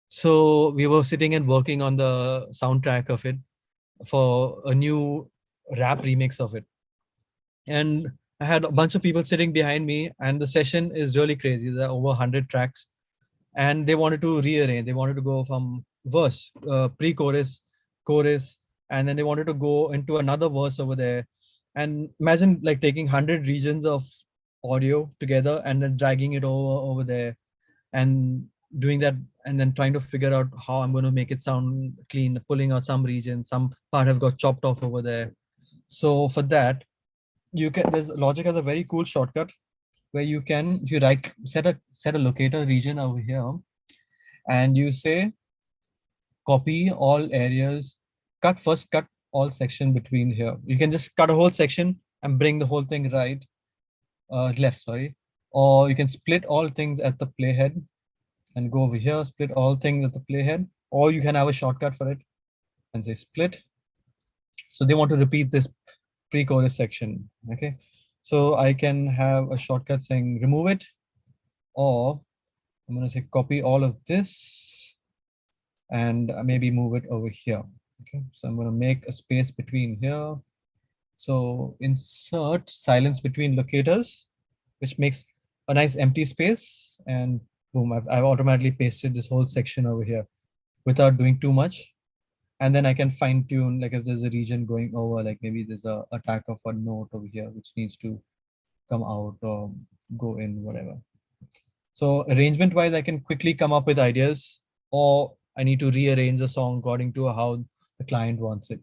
So we were sitting and working on the soundtrack of it for a new rap remix of it. And I had a bunch of people sitting behind me, and the session is really crazy. There are over 100 tracks, and they wanted to rearrange. They wanted to go from verse, pre-chorus, chorus, and then they wanted to go into another verse over there. And imagine like taking 100 regions of audio together and then dragging it over there, and doing that, and then trying to figure out how I'm going to make it sound clean, pulling out some region, some part have got chopped off over there. So for that, you can, there's Logic has a very cool shortcut where you can, if you set a locator region over here, and you say copy all areas, cut all section between here. You can just cut a whole section and bring the whole thing right, left, sorry. Or you can split all things at the playhead and go over here, split all things at the playhead, or you can have a shortcut for it and say split. So they want to repeat this pre-chorus section, okay? So I can have a shortcut saying remove it, or I'm going to say copy all of this and maybe move it over here. Okay, so I'm going to make a space between here. So insert silence between locators, which makes a nice empty space, and boom, I've automatically pasted this whole section over here without doing too much. And then I can fine tune, like if there's a region going over, like maybe there's a attack of a note over here, which needs to come out or go in, whatever. So arrangement wise, I can quickly come up with ideas, or I need to rearrange the song according to how the client wants it.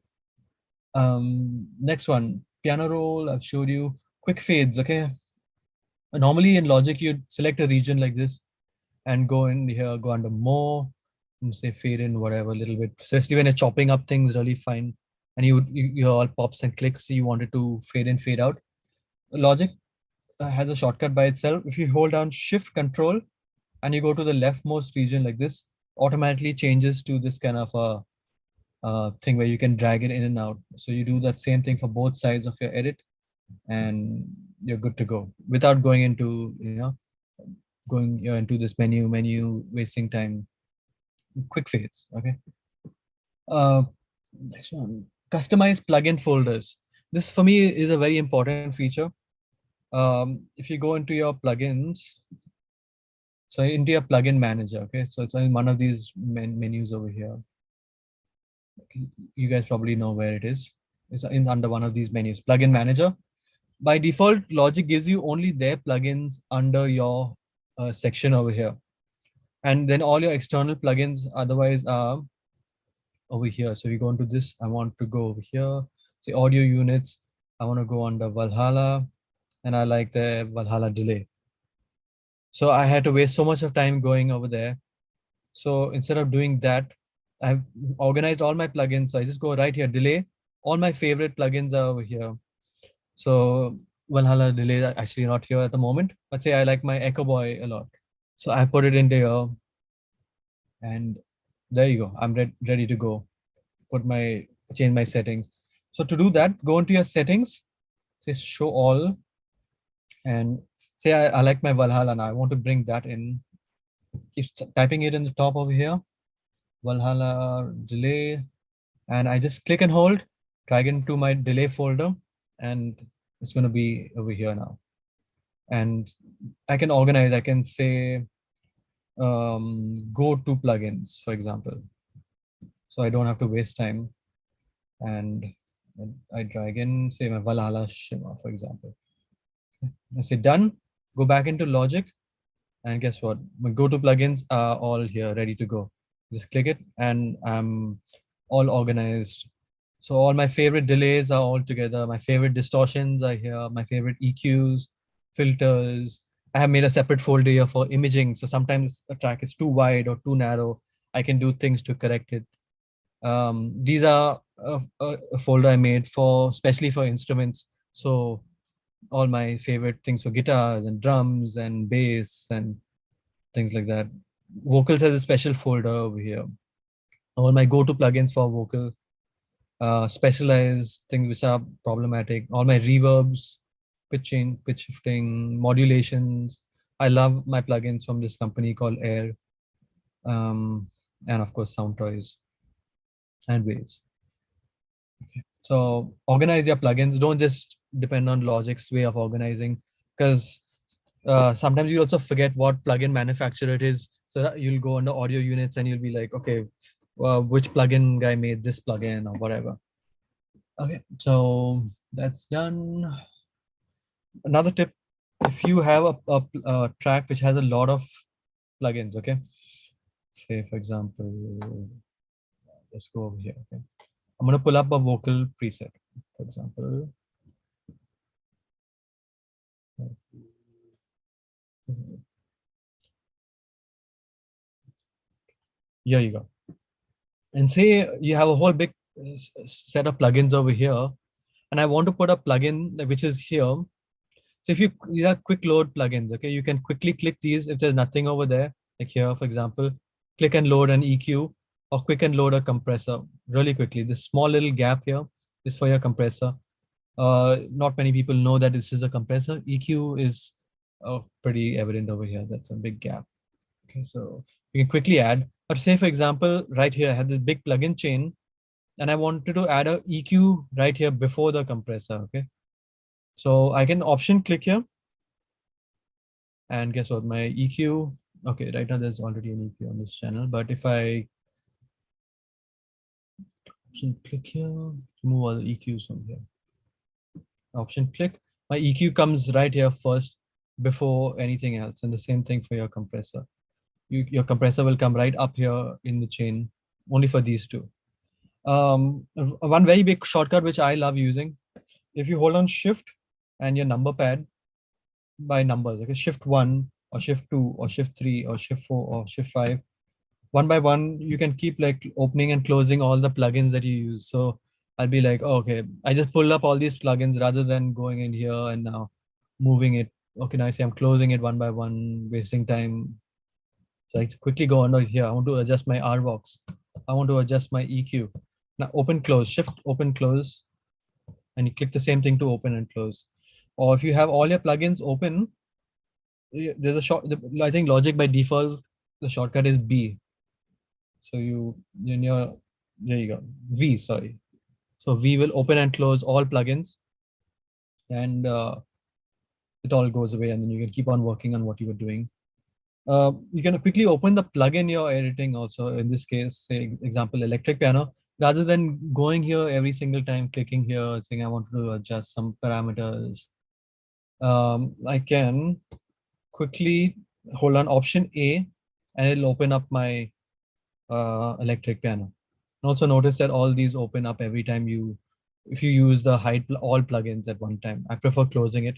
Next one, piano roll. I've showed you quick fades. Okay. Normally in Logic, you'd select a region like this and go in here, go under more, and say fade in whatever a little bit, especially when you're chopping up things really fine and you all pops and clicks, so you wanted to fade in, fade out. Logic has a shortcut by itself. If you hold down Shift Control and you go to the leftmost region like this, automatically changes to this kind of a thing where you can drag it in and out. So you do that same thing for both sides of your edit, and you're good to go without going into going into this menu, wasting time. Quick fades. Okay. Next one, customize plugin folders. This for me is a very important feature. If you go into your plugins, so into your plugin manager, okay, so it's in one of these menus over here. You guys probably know where it is. It's in under one of these menus, plugin manager. By default, Logic gives you only their plugins under your section over here, and then all your external plugins otherwise are over here. So we go into this, I want to go over here, say audio units, I want to go under Valhalla, and I like the Valhalla delay. So I had to waste so much of time going over there. So instead of doing that, I've organized all my plugins. So I just go right here, delay. All my favorite plugins are over here. So Valhalla delay is actually not here at the moment. But say I like my Echo Boy a lot. So I put it into here, and there you go. I'm ready to go. Change my settings. So to do that, go into your settings, say show all, and say I like my Valhalla now. I want to bring that in. Keep typing it in the top over here, Valhalla delay, and I just click and hold, drag into my delay folder, and it's going to be over here now. And I can organize, I can say go to plugins, for example. So I don't have to waste time. And I drag in, say my Valhalla shimmer, for example. I say done, go back into Logic, and guess what? My go-to plugins are all here, ready to go. Just click it, and I'm all organized. So all my favorite delays are all together. My favorite distortions are here. My favorite EQs, filters. I have made a separate folder here for imaging. So sometimes a track is too wide or too narrow. I can do things to correct it. These are a folder I made for, especially for instruments. So all my favorite things for guitars and drums and bass and things like that. Vocals has a special folder over here. All my go-to plugins for vocal, specialized things which are problematic. All my reverbs, pitching, pitch shifting, modulations. I love my plugins from this company called Air, and of course Sound Toys and Waves. Okay. So organize your plugins. Don't just depend on Logic's way of organizing, because sometimes you also forget what plugin manufacturer it is. So you'll go under audio units and you'll be like, okay, which plugin guy made this plugin or whatever. Okay, so that's done. Another tip, if you have a track which has a lot of plugins, okay, say for example, let's go over here. Okay, I'm going to pull up a vocal preset, for example. Here you go. And say you have a whole big set of plugins over here, and I want to put a plugin which is here. So if these are quick load plugins, okay, you can quickly click these if there's nothing over there, like here, for example, click and load an EQ, or quick and load a compressor really quickly. This small little gap here is for your compressor. Not many people know that this is a compressor. EQ is pretty evident over here. That's a big gap. Okay, so you can quickly add. But say, for example, right here, I have this big plugin chain, and I wanted to add a EQ right here before the compressor. Okay, so I can option click here, and guess what? My EQ. Okay, right now there's already an EQ on this channel, but if I option click here, remove all the EQs from here. Option click, my EQ comes right here first before anything else, and the same thing for your compressor. Your compressor will come right up here in the chain, only for these two. One very big shortcut which I love using, if you hold on Shift and your number pad by numbers, okay, Shift 1 or Shift 2 or Shift 3 or Shift 4 or Shift 5, one by one, you can keep like opening and closing all the plugins that you use. So I'll be like, oh, okay, I just pull up all these plugins rather than going in here and now moving it. Okay, now I say I'm closing it one by one, wasting time. So I quickly go under here. I want to adjust my RVox. I want to adjust my EQ. Now open, close, shift, open, close, and you click the same thing to open and close. Or if you have all your plugins open, there's a short, I think Logic by default, the shortcut is B. So in your, there you go, V, sorry. So V will open and close all plugins, and it all goes away, and then you can keep on working on what you were doing. You can quickly open the plugin you're editing also. In this case, say example, electric piano. Rather than going here every single time, clicking here, saying I want to adjust some parameters, I can quickly hold on Option A, and it'll open up my electric piano. And also notice that all these open up every time if you use the hide all plugins at one time. I prefer closing it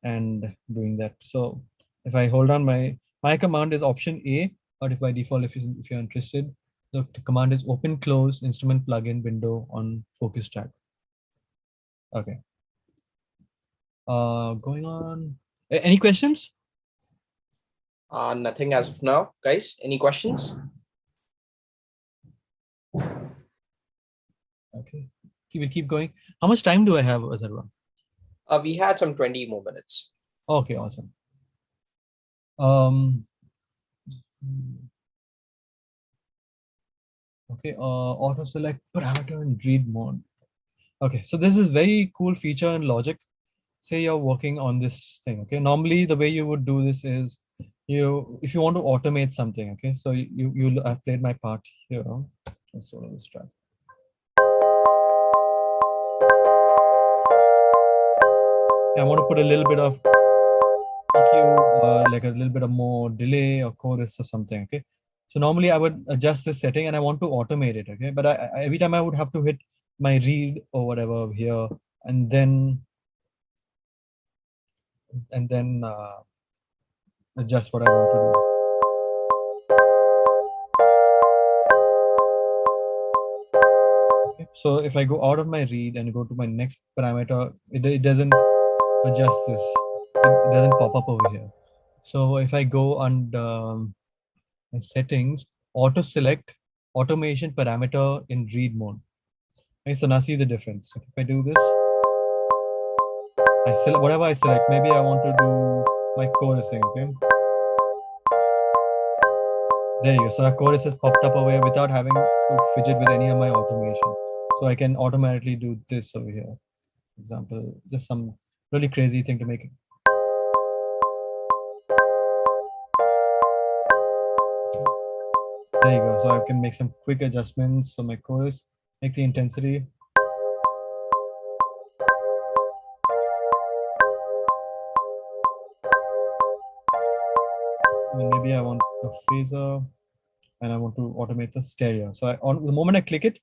and doing that. So if I hold on my command is Option A, but if by default, if you're interested, the command is open close instrument plugin window on focus track. Okay. Going on. Any questions? Nothing as of now, guys. Any questions? Okay. We'll keep going. How much time do I have, Azarwa? We had some 20 more minutes. Okay, awesome. Okay, auto select parameter in read mode. Okay, so this is very cool feature in Logic. Say you're working on this thing. Okay, normally the way you would do this is if you want to automate something. Okay, so I've played my part here. Let's sort of this track. I want to put a little bit of EQ, like a little bit of more delay or chorus or something. Okay, so normally I would adjust this setting and I want to automate it. Okay, but every time I would have to hit my read or whatever here, and then adjust what I want to do. Okay, so if I go out of my read and go to my next parameter, it doesn't adjust this. It doesn't pop up over here. So if I go under settings, auto select automation parameter in read mode. Okay, so now see the difference. If I do this, I select whatever I select. Maybe I want to do my chorusing. Okay, there you go. So our chorus has popped up over here without having to fidget with any of my automation. So I can automatically do this over here. For example, just some really crazy thing to make it. There you go. So I can make some quick adjustments. So my chorus, make the intensity. And maybe I want a phaser, and I want to automate the stereo. So the moment I click it,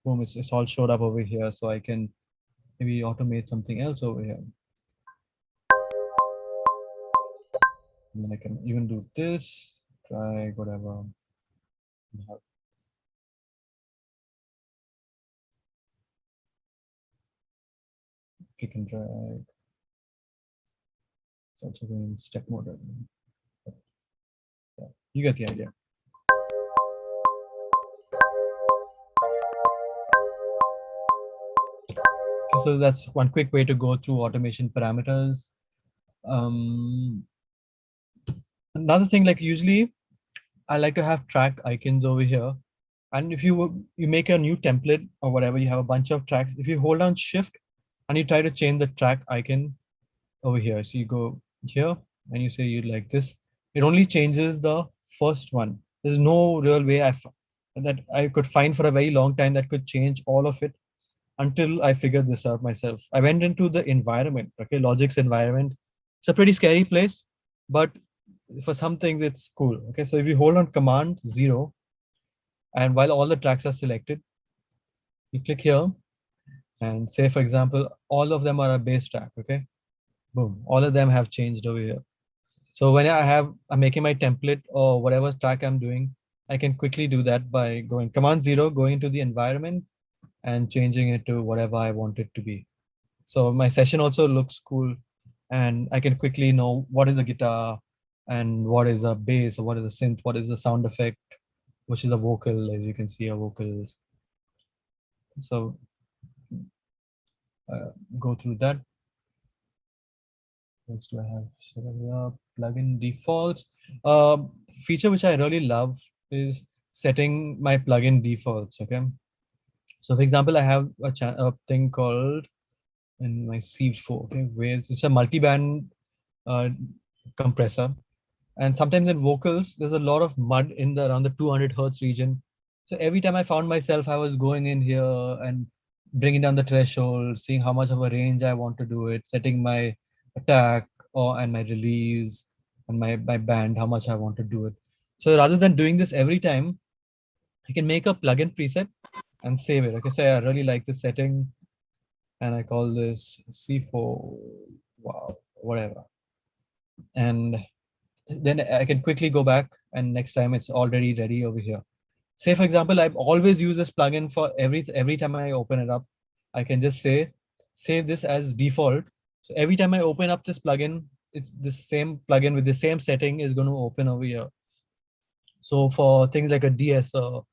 boom, it's all showed up over here. So I can maybe automate something else over here. And then I can even do this, drag, whatever. Click and drag. It's also going in step mode. Yeah, you get the idea. Okay, so that's one quick way to go through automation parameters. Another thing, like usually I like to have track icons over here. And if you make a new template or whatever, you have a bunch of tracks. If you hold down shift and you try to change the track icon over here. So you go here and you say you like this. It only changes the first one. There's no real way that I could find for a very long time that could change all of it until I figured this out myself. I went into the environment, okay, Logic's environment. It's a pretty scary place, but for some things it's cool. Okay, so if you hold on Command 0, and while all the tracks are selected, you click here and say, for example, all of them are a bass track. Okay, boom, all of them have changed over here. So when I'm making my template or whatever track I'm doing, I can quickly do that by going Command 0, going into the environment and changing it to whatever I want it to be. So my session also looks cool. and I can quickly know what is a guitar and what is a bass or what is a synth, what is the sound effect, which is a vocal, as you can see, a vocals. So go through that. What else do I have? So plugin defaults. Feature which I really love is setting my plugin defaults. Okay. So for example, I have a thing called in my C4, okay, where it's a multi-band uh, compressor. And sometimes in vocals, there's a lot of mud in the around the 200 hertz region. So every time I found myself, I was going in here and bringing down the threshold, seeing how much of a range I want to do it, setting my attack or and my release and my band, how much I want to do it. So rather than doing this every time, I can make a plugin preset and save it. Okay, so I really like this setting, and I call this C4, wow, whatever. And then I can quickly go back, and next time it's already ready over here. Say for example, I've always used this plugin for every time I open it up. I can just say save this as default. So every time I open up this plugin, it's the same plugin with the same setting is going to open over here. So for things like a DSO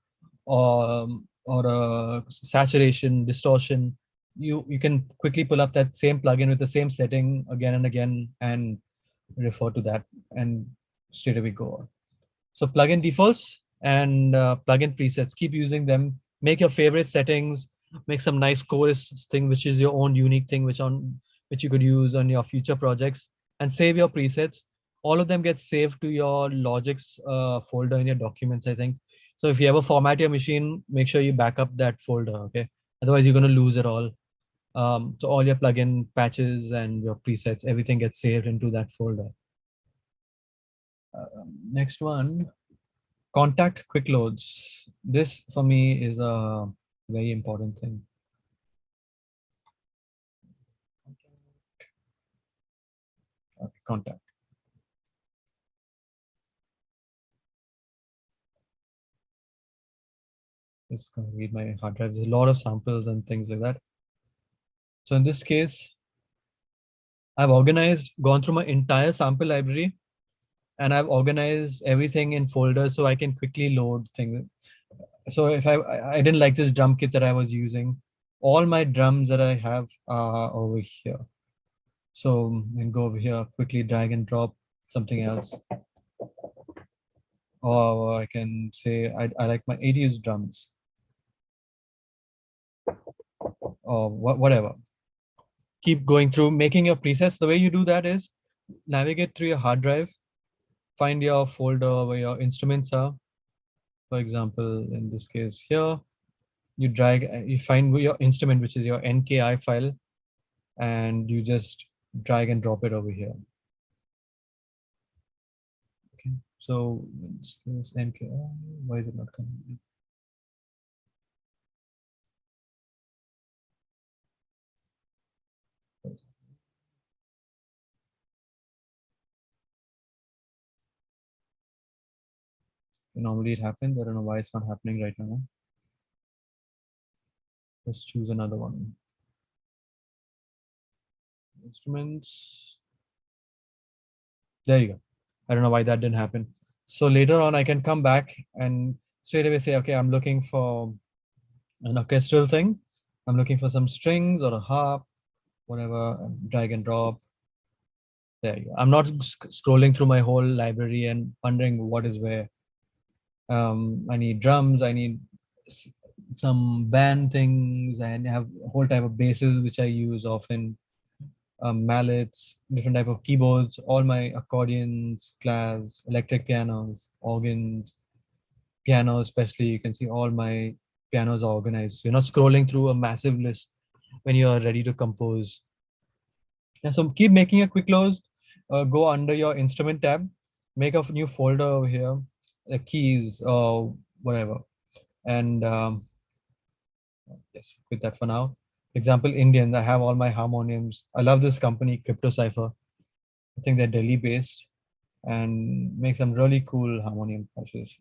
or a saturation, distortion, you can quickly pull up that same plugin with the same setting again and again and refer to that and straight away go on. So plugin defaults and plugin presets, keep using them. Make your favorite settings, make some nice chorus thing, which is your own unique thing, which you could use on your future projects, and save your presets. All of them get saved to your Logic's folder in your documents, I think. So if you ever format your machine, make sure you back up that folder, okay? Otherwise, you're going to lose it all. So all your plugin patches and your presets, everything gets saved into that folder. Next one, contact quick loads. This for me is a very important thing. Contact. Just gonna read my hard drive. There's a lot of samples and things like that. So in this case, I've gone through my entire sample library, and I've organized everything in folders so I can quickly load things. So if I didn't like this drum kit that I was using, all my drums that I have are over here. So I can go over here, quickly drag and drop something else. Or I can say I like my 80s drums or whatever. Keep going through making your presets. The way you do that is navigate through your hard drive, find your folder where your instruments are. For example, in this case here, you find your instrument, which is your NKI file, and you just drag and drop it over here. Okay, so in this case, NKI, why is it not coming? Normally it happens. I don't know why it's not happening right now. Let's choose another one. Instruments. There you go. I don't know why that didn't happen. So later on, I can come back and straight away say, okay, I'm looking for an orchestral thing. I'm looking for some strings or a harp, whatever, drag and drop. There you go. I'm not scrolling through my whole library and wondering what is where. I need drums, I need some band things, and have a whole type of basses, which I use often. Mallets, different type of keyboards, all my accordions, claves, electric pianos, organs, pianos especially. You can see all my pianos are organized. So you're not scrolling through a massive list when you are ready to compose. Yeah, so keep making a quick close. Go under your instrument tab, make a new folder over here, keys or whatever, and yes, quit that for now. Example, Indians. I have all my harmoniums. I love this company, Crypto Cipher. I think they're Delhi based and make some really cool harmonium patches.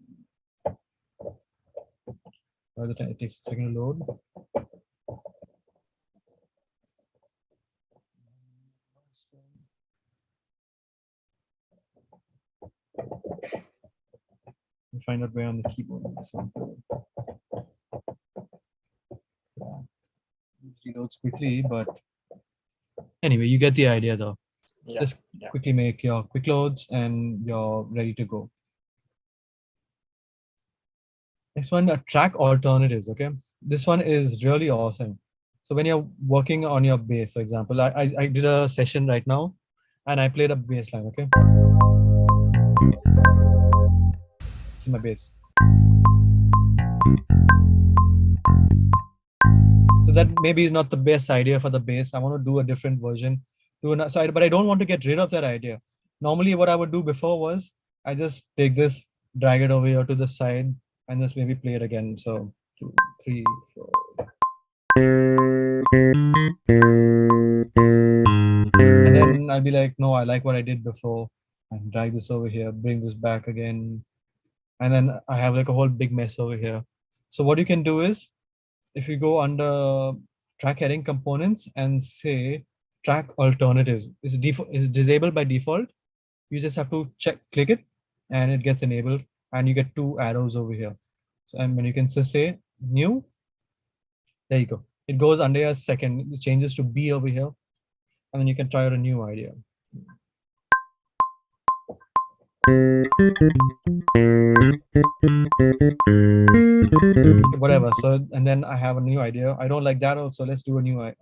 By the time it takes a second to load. Find out where on the keyboard. Sample. Yeah. It reloads quickly, but anyway, you get the idea though. Yeah. Just quickly make your quick loads and you're ready to go. Next one, track alternatives. Okay, this one is really awesome. So when you're working on your bass, for example, I did a session right now, and I played a bass line. Okay, this is my bass. So that maybe is not the best idea for the bass. I want to do a different version. But I don't want to get rid of that idea. Normally, what I would do before was I just take this, drag it over here to the side, and just maybe play it again. So 2, 3, 4. And then I'll be like, no, I like what I did before, and drag this over here, bring this back again. And then I have like a whole big mess over here. So what you can do is, if you go under track heading components and say track alternatives, is disabled by default. You just have to click it, and it gets enabled, and you get 2 arrows over here. So and when you can just say new, there you go. It goes under a second, it changes to B over here, and then you can try out a new idea. Whatever. So and then I have a new idea. I don't like that also. Let's do a new one.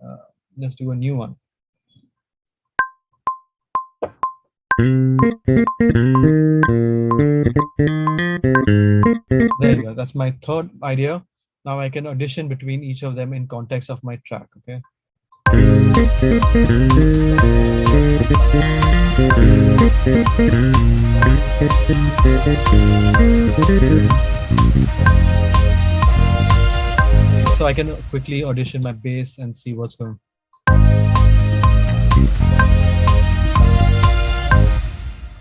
There you go. That's my third idea. Now I can audition between each of them in context of my track. Okay. So I can quickly audition my bass and see what's going on.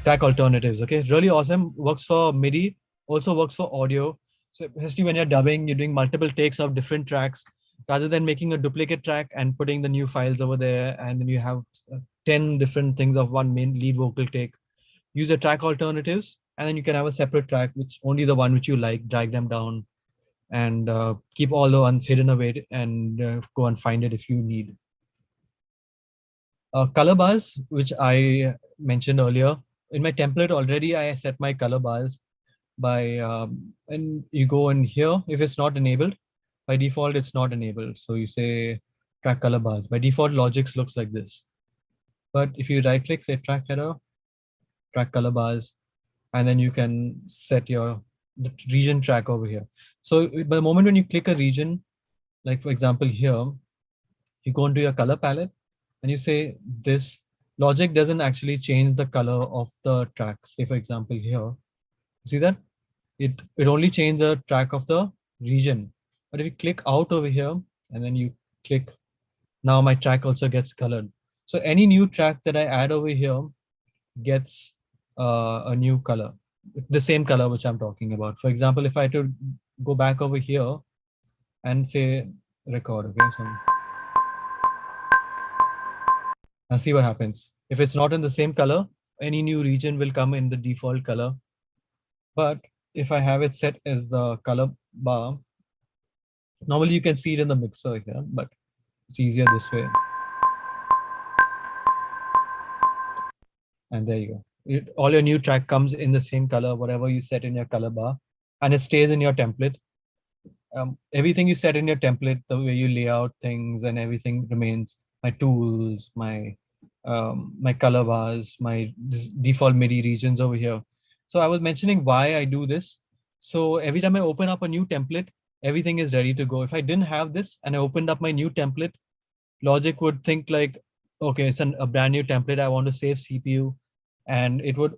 Track alternatives. Okay, really awesome. Works for MIDI, also works for audio. So especially when you're dubbing, you're doing multiple takes of different tracks, rather than making a duplicate track and putting the new files over there, and then you have 10 different things of one main lead vocal take. Use the track alternatives, and then you can have a separate track, which only the one which you like, drag them down, and keep all the ones hidden away, and go and find it if you need. Color bars, which I mentioned earlier. In my template already, I set my color bars by, and you go in here. If it's not enabled, by default, it's not enabled. So you say track color bars. By default, Logix looks like this. But if you right click, say track header, track color bars, and then you can set the region track over here. So by the moment when you click a region, like for example here, you go into your color palette and you say this, Logic doesn't actually change the color of the track. Say for example here, see that? It only changes the track of the region. But if you click out over here and then you click, now my track also gets colored. So any new track that I add over here gets a new color, the same color which I'm talking about. For example, if I had to go back over here and say record, okay, so now see what happens. If it's not in the same color, any new region will come in the default color. But if I have it set as the color bar, normally you can see it in the mixer here, but it's easier this way. And there you go. All your new track comes in the same color, whatever you set in your color bar, and it stays in your template. Everything you set in your template, the way you lay out things and everything remains. My tools, my color bars, my default MIDI regions over here. So I was mentioning why I do this. So every time I open up a new template, everything is ready to go. If I didn't have this and I opened up my new template, Logic would think like, okay, it's a brand new template. I want to save CPU, and it would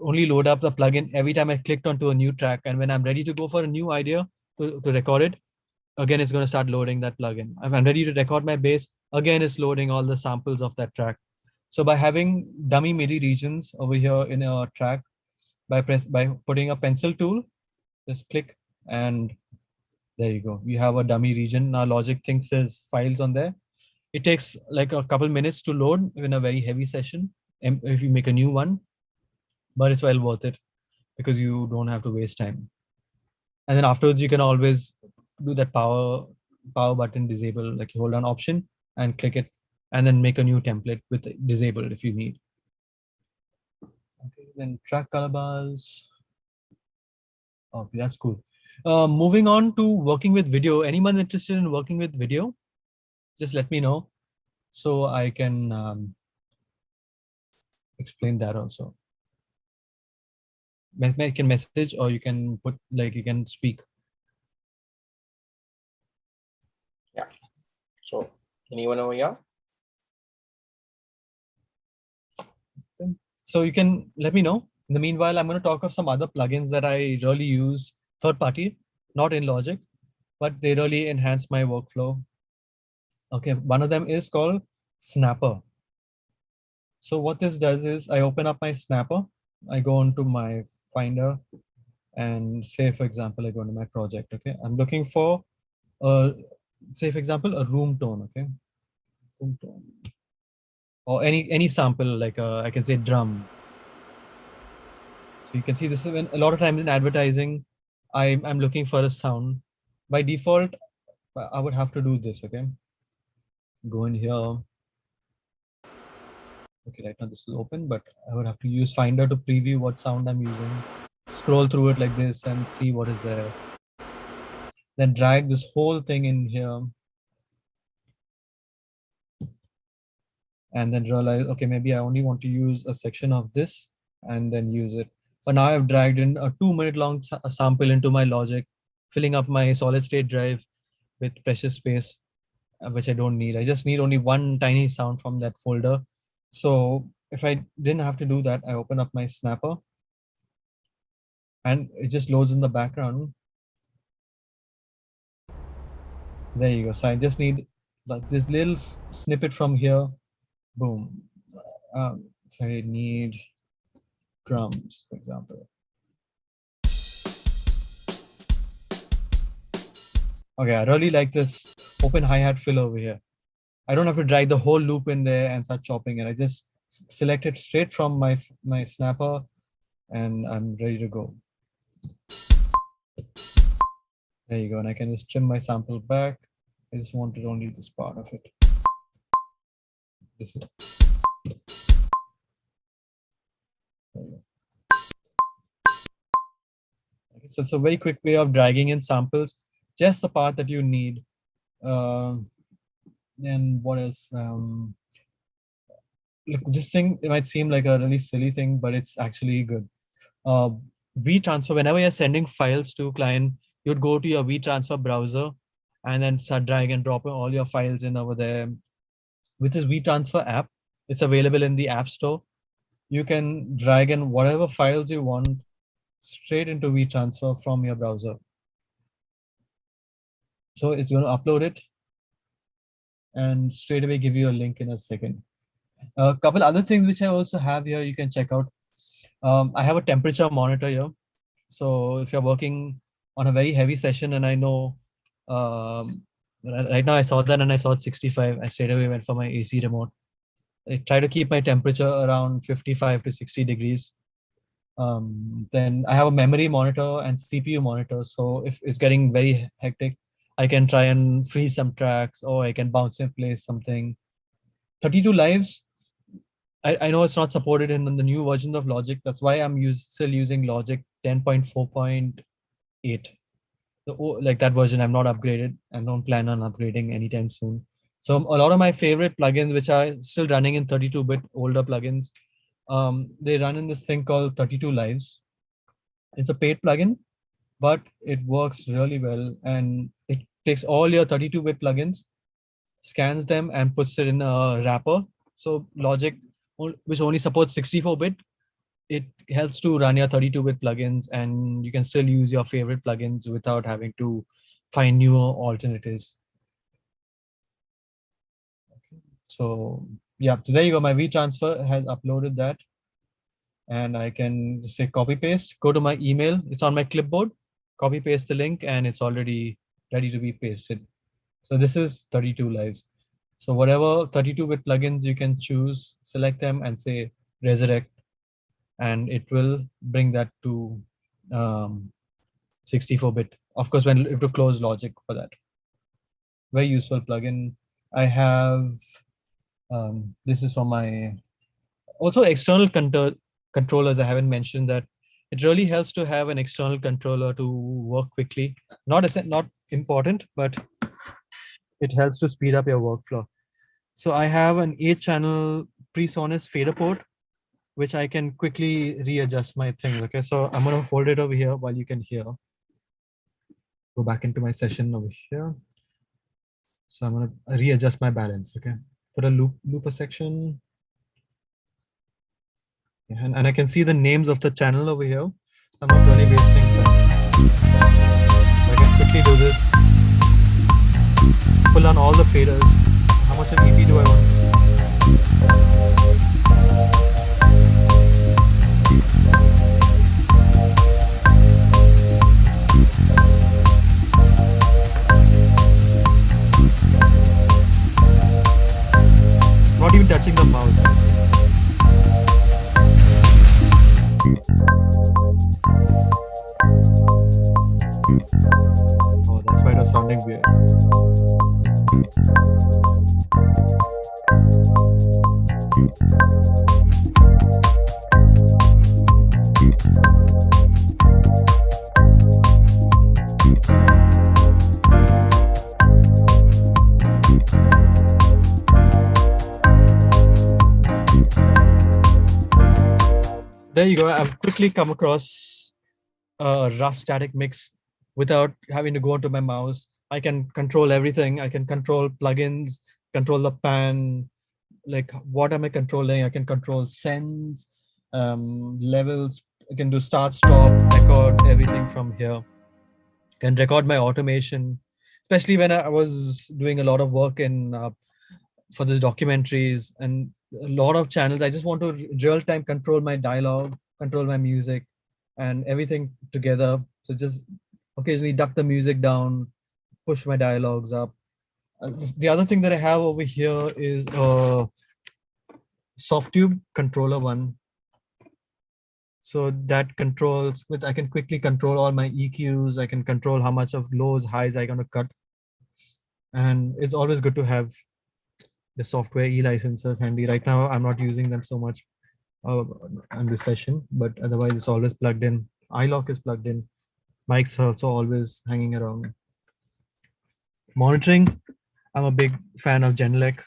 only load up the plugin every time I clicked onto a new track. And when I'm ready to go for a new idea to record it, again, it's going to start loading that plugin. If I'm ready to record my bass, again, it's loading all the samples of that track. So by having dummy MIDI regions over here in a track, by putting a pencil tool, just click and there you go. You have a dummy region. Now Logic thinks there's files on there. It takes like a couple minutes to load in a very heavy session. And if you make a new one, but it's well worth it because you don't have to waste time. And then afterwards, you can always do that power button disable, like you hold on option and click it, and then make a new template with disabled if you need. Okay, then track color bars. Okay, that's cool. Moving on to working with video. Anyone interested in working with video? Just let me know so I can explain that also. You can message or you can put, like, you can speak. Yeah. So anyone over here? So you can let me know. In the meanwhile, I'm going to talk of some other plugins that I really use, third party, not in Logic, but they really enhance my workflow. Okay, one of them is called Snapper. So what this does is I open up my Snapper, I go into my Finder, and say, for example, I go into my project. Okay, I'm looking for, say, for example, a room tone. Okay, room tone, or any sample, like I can say drum. So you can see this is when a lot of times in advertising, I'm looking for a sound. By default, I would have to do this. Okay, go in here. Okay, right now this is open, but I would have to use Finder to preview what sound I'm using. Scroll through it like this and see what is there. Then drag this whole thing in here. And then realize, okay, maybe I only want to use a section of this and then use it. But now I've dragged in a 2-minute long sample into my Logic, filling up my solid state drive with precious space, which I don't need. I just need only one tiny sound from that folder. So if I didn't have to do that, I open up my Snapper and it just loads in the background. There you go. So I just need like this little snippet from here. Boom. If I need drums, for example. Okay, I really like this open hi-hat fill over here. I don't have to drag the whole loop in there and start chopping it. I just select it straight from my Snapper and I'm ready to go. There you go. And I can just trim my sample back. I just wanted only this part of it. This is. Okay, so it's a very quick way of dragging in samples, just the part that you need. And what else? Look, this thing, it might seem like a really silly thing, but it's actually good. WeTransfer, whenever you're sending files to client, you'd go to your WeTransfer browser and then start drag and dropping all your files in over there. With this WeTransfer app, it's available in the App Store. You can drag in whatever files you want straight into WeTransfer from your browser. So it's going to upload it and straight away give you a link in a second. A couple other things which I also have here, you can check out. I have a temperature monitor here. So if you're working on a very heavy session, and I know right now I saw that and I saw it 65, I straight away went for my AC remote. I try to keep my temperature around 55 to 60 degrees. Then I have a memory monitor and CPU monitor. So if it's getting very hectic, I can try and freeze some tracks or I can bounce and play something. 32 lives. I know it's not supported in the new version of Logic. That's why I'm still using Logic 10.4.8. Like that version, I'm not upgraded and don't plan on upgrading anytime soon. So a lot of my favorite plugins, which are still running in 32-bit older plugins, they run in this thing called 32 Lives. It's a paid plugin, but it works really well. And it takes all your 32-bit plugins, scans them and puts it in a wrapper. So Logic, which only supports 64-bit, it helps to run your 32-bit plugins and you can still use your favorite plugins without having to find newer alternatives. Okay. So yeah, so there you go. My WeTransfer has uploaded that. And I can just say copy paste, go to my email. It's on my clipboard, copy paste the link and it's already ready to be pasted. So this is 32 lives. So whatever 32-bit plugins you can choose, select them and say resurrect. and it will bring that to 64-bit. Of course, when you have to close logic for that. Very useful plugin. I have, this is for my, also external controllers. I haven't mentioned that. It really helps to have an external controller to work quickly. Not important, but it helps to speed up your workflow. So I have an 8-channel PreSonus fader port, which I can quickly readjust my things. Okay, so I'm gonna hold it over here while you can hear. Go back into my session over here. So I'm gonna readjust my balance. Okay, put a looper section. And I can see the names of the channel over here. I'm not really wasting time. I can quickly do this. Pull on all the faders. How much of EP do I want? Not even touching the mouse. Oh, that's why it was sounding weird. There you go. I've quickly come across a rough static mix without having to go into my mouse. I can control everything. I can control plugins, control the pan. Like, what am I controlling? I can control sends, levels. I can do start, stop, record everything from here. Can record my automation, especially when I was doing a lot of work in for these documentaries and a lot of channels. I just want to real time control my dialogue, control my music, and everything together. So just occasionally duck the music down, push my dialogues up. The other thing that I have over here is a Softube controller one. So that controls with, I can quickly control all my EQs. I can control how much of lows, highs I'm gonna cut. And it's always good to have the software e-licenses handy. Right now, I'm not using them so much on this session, but otherwise it's always plugged in. iLock is plugged in. Mics are also always hanging around. Monitoring, I'm a big fan of Genelec.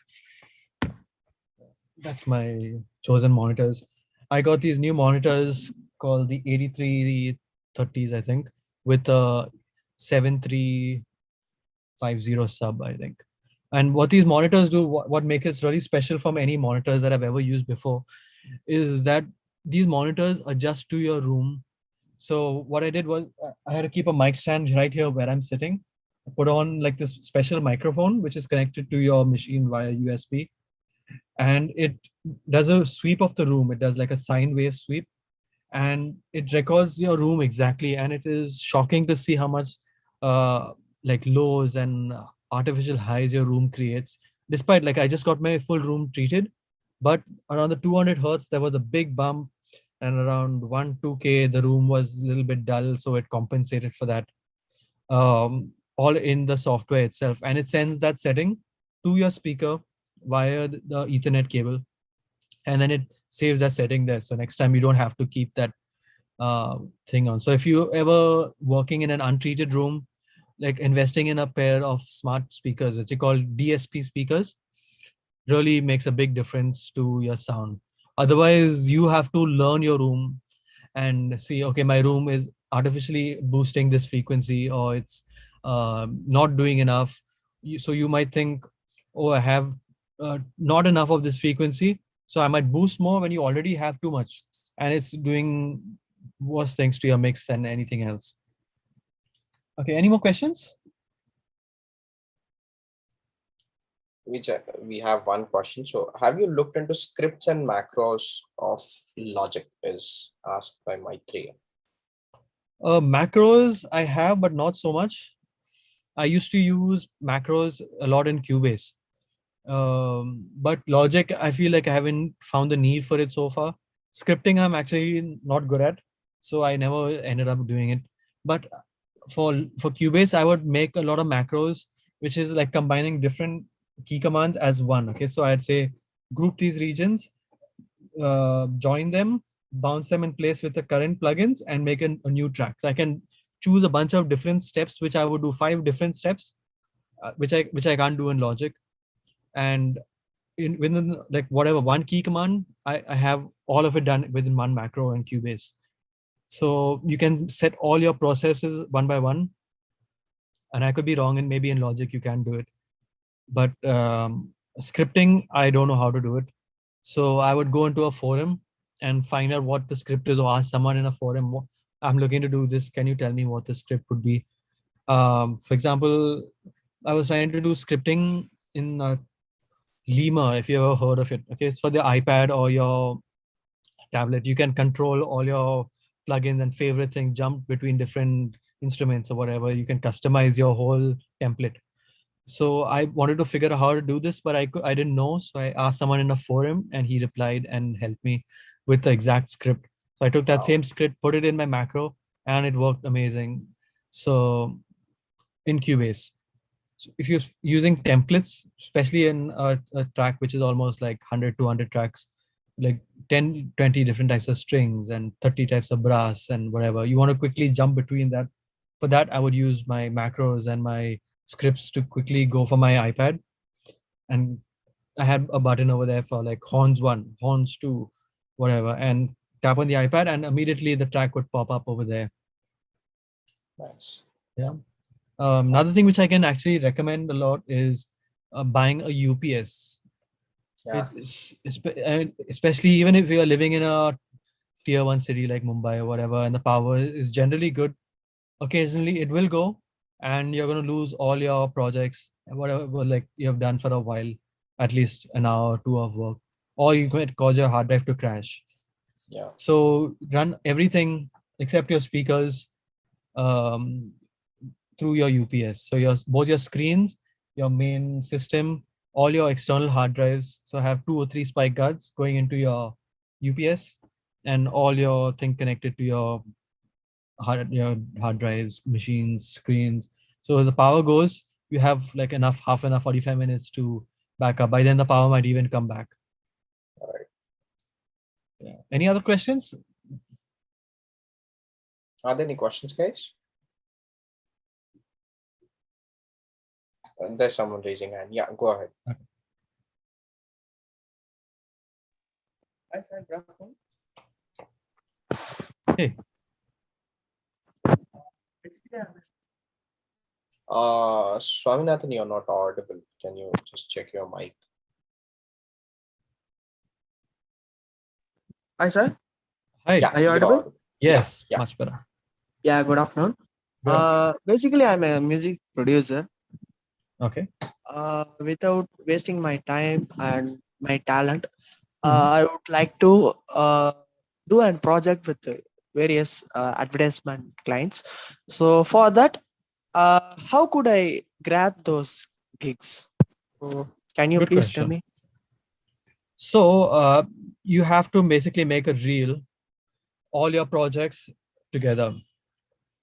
That's my chosen monitors. I got these new monitors called the 8330s, I think, with a 7350 sub, I think. And what these monitors do, what makes it really special from any monitors that I've ever used before, is that these monitors adjust to your room. So what I did was I had to keep a mic stand right here where I'm sitting. I put on like this special microphone, which is connected to your machine via USB. And it does a sweep of the room. It does like a sine wave sweep, and it records your room exactly. And it is shocking to see how much like lows and artificial highs your room creates. Despite, like, I just got my full room treated, but around the 200 hertz, there was a big bump, and around 2K, the room was a little bit dull. So it compensated for that, all in the software itself. And it sends that setting to your speaker via the Ethernet cable. And then it saves that setting there. So next time you don't have to keep that thing on. So if you ever working in an untreated room, like investing in a pair of smart speakers, which are called DSP speakers, really makes a big difference to your sound. Otherwise, you have to learn your room and see, okay, my room is artificially boosting this frequency, or it's not doing enough. So you might think, oh, I have not enough of this frequency, so I might boost more when you already have too much, and it's doing worse things to your mix than anything else. Okay, any more questions? We have one question. So have you looked into scripts and macros of Logic, is asked by Maitreya. Macros I have, but not so much. I used to use macros a lot in Cubase. But Logic, I feel like I haven't found the need for it so far. Scripting, I'm actually not good at, so I never ended up doing it. But for Cubase, I would make a lot of macros, which is like combining different key commands as one. Okay, so I'd say group these regions, join them, bounce them in place with the current plugins, and make a new track. So I can choose a bunch of different steps, which I would do 5 different steps, which I can't do in Logic. And within like whatever one key command, I have all of it done within one macro in Cubase. So you can set all your processes one by one. And I could be wrong, and maybe in Logic you can do it. But scripting, I don't know how to do it. So I would go into a forum and find out what the script is, or ask someone in a forum, I'm looking to do this. Can you tell me what the script would be? For example, I was trying to do scripting in Lima, if you ever heard of it. Okay, it's for the iPad or your tablet. You can control all your plugins and favorite things, jump between different instruments or whatever. You can customize your whole template. So I wanted to figure out how to do this, but I didn't know. So I asked someone in a forum, and he replied and helped me with the exact script. So I took that same script, put it in my macro, and it worked amazing. So in Cubase, so if you're using templates, especially in a track which is almost like 100, 200 tracks, like 10, 20 different types of strings and 30 types of brass and whatever, you want to quickly jump between that. For that, I would use my macros and my scripts to quickly go for my iPad. And I had a button over there for like horns 1, horns 2, whatever, and tap on the iPad, and immediately the track would pop up over there. Nice. Yeah. Another thing which I can actually recommend a lot is buying a UPS. Yeah. Especially even if you are living in a tier 1 city like Mumbai or whatever, and the power is generally good, occasionally it will go, and you're going to lose all your projects, whatever like you have done for a while, at least an hour or 2 of work, or you could cause your hard drive to crash. Yeah. So run everything except your speakers through your UPS. So both your screens, your main system, all your external hard drives. So have 2 or 3 spike guards going into your UPS, and all your thing connected to your hard drives, machines, screens. So the power goes, you have like half enough 45 minutes to back up. By then the power might even come back. All right. Yeah. Any other questions? Are there any questions, guys? There's someone raising hand. Yeah, go ahead. Hey. Swaminathan, you're not audible. Can you just check your mic? Hi, sir. Hi. Yeah, Are you you're audible? Yes, yeah. much better. Yeah, good afternoon. Good. Basically, I'm a music producer. Okay. Without wasting my time and my talent, Mhm. I would like to do a project with various advertisement clients. So for that, how could I grab those gigs? Can you Good please tell question. me? So you have to basically make a reel, all your projects together.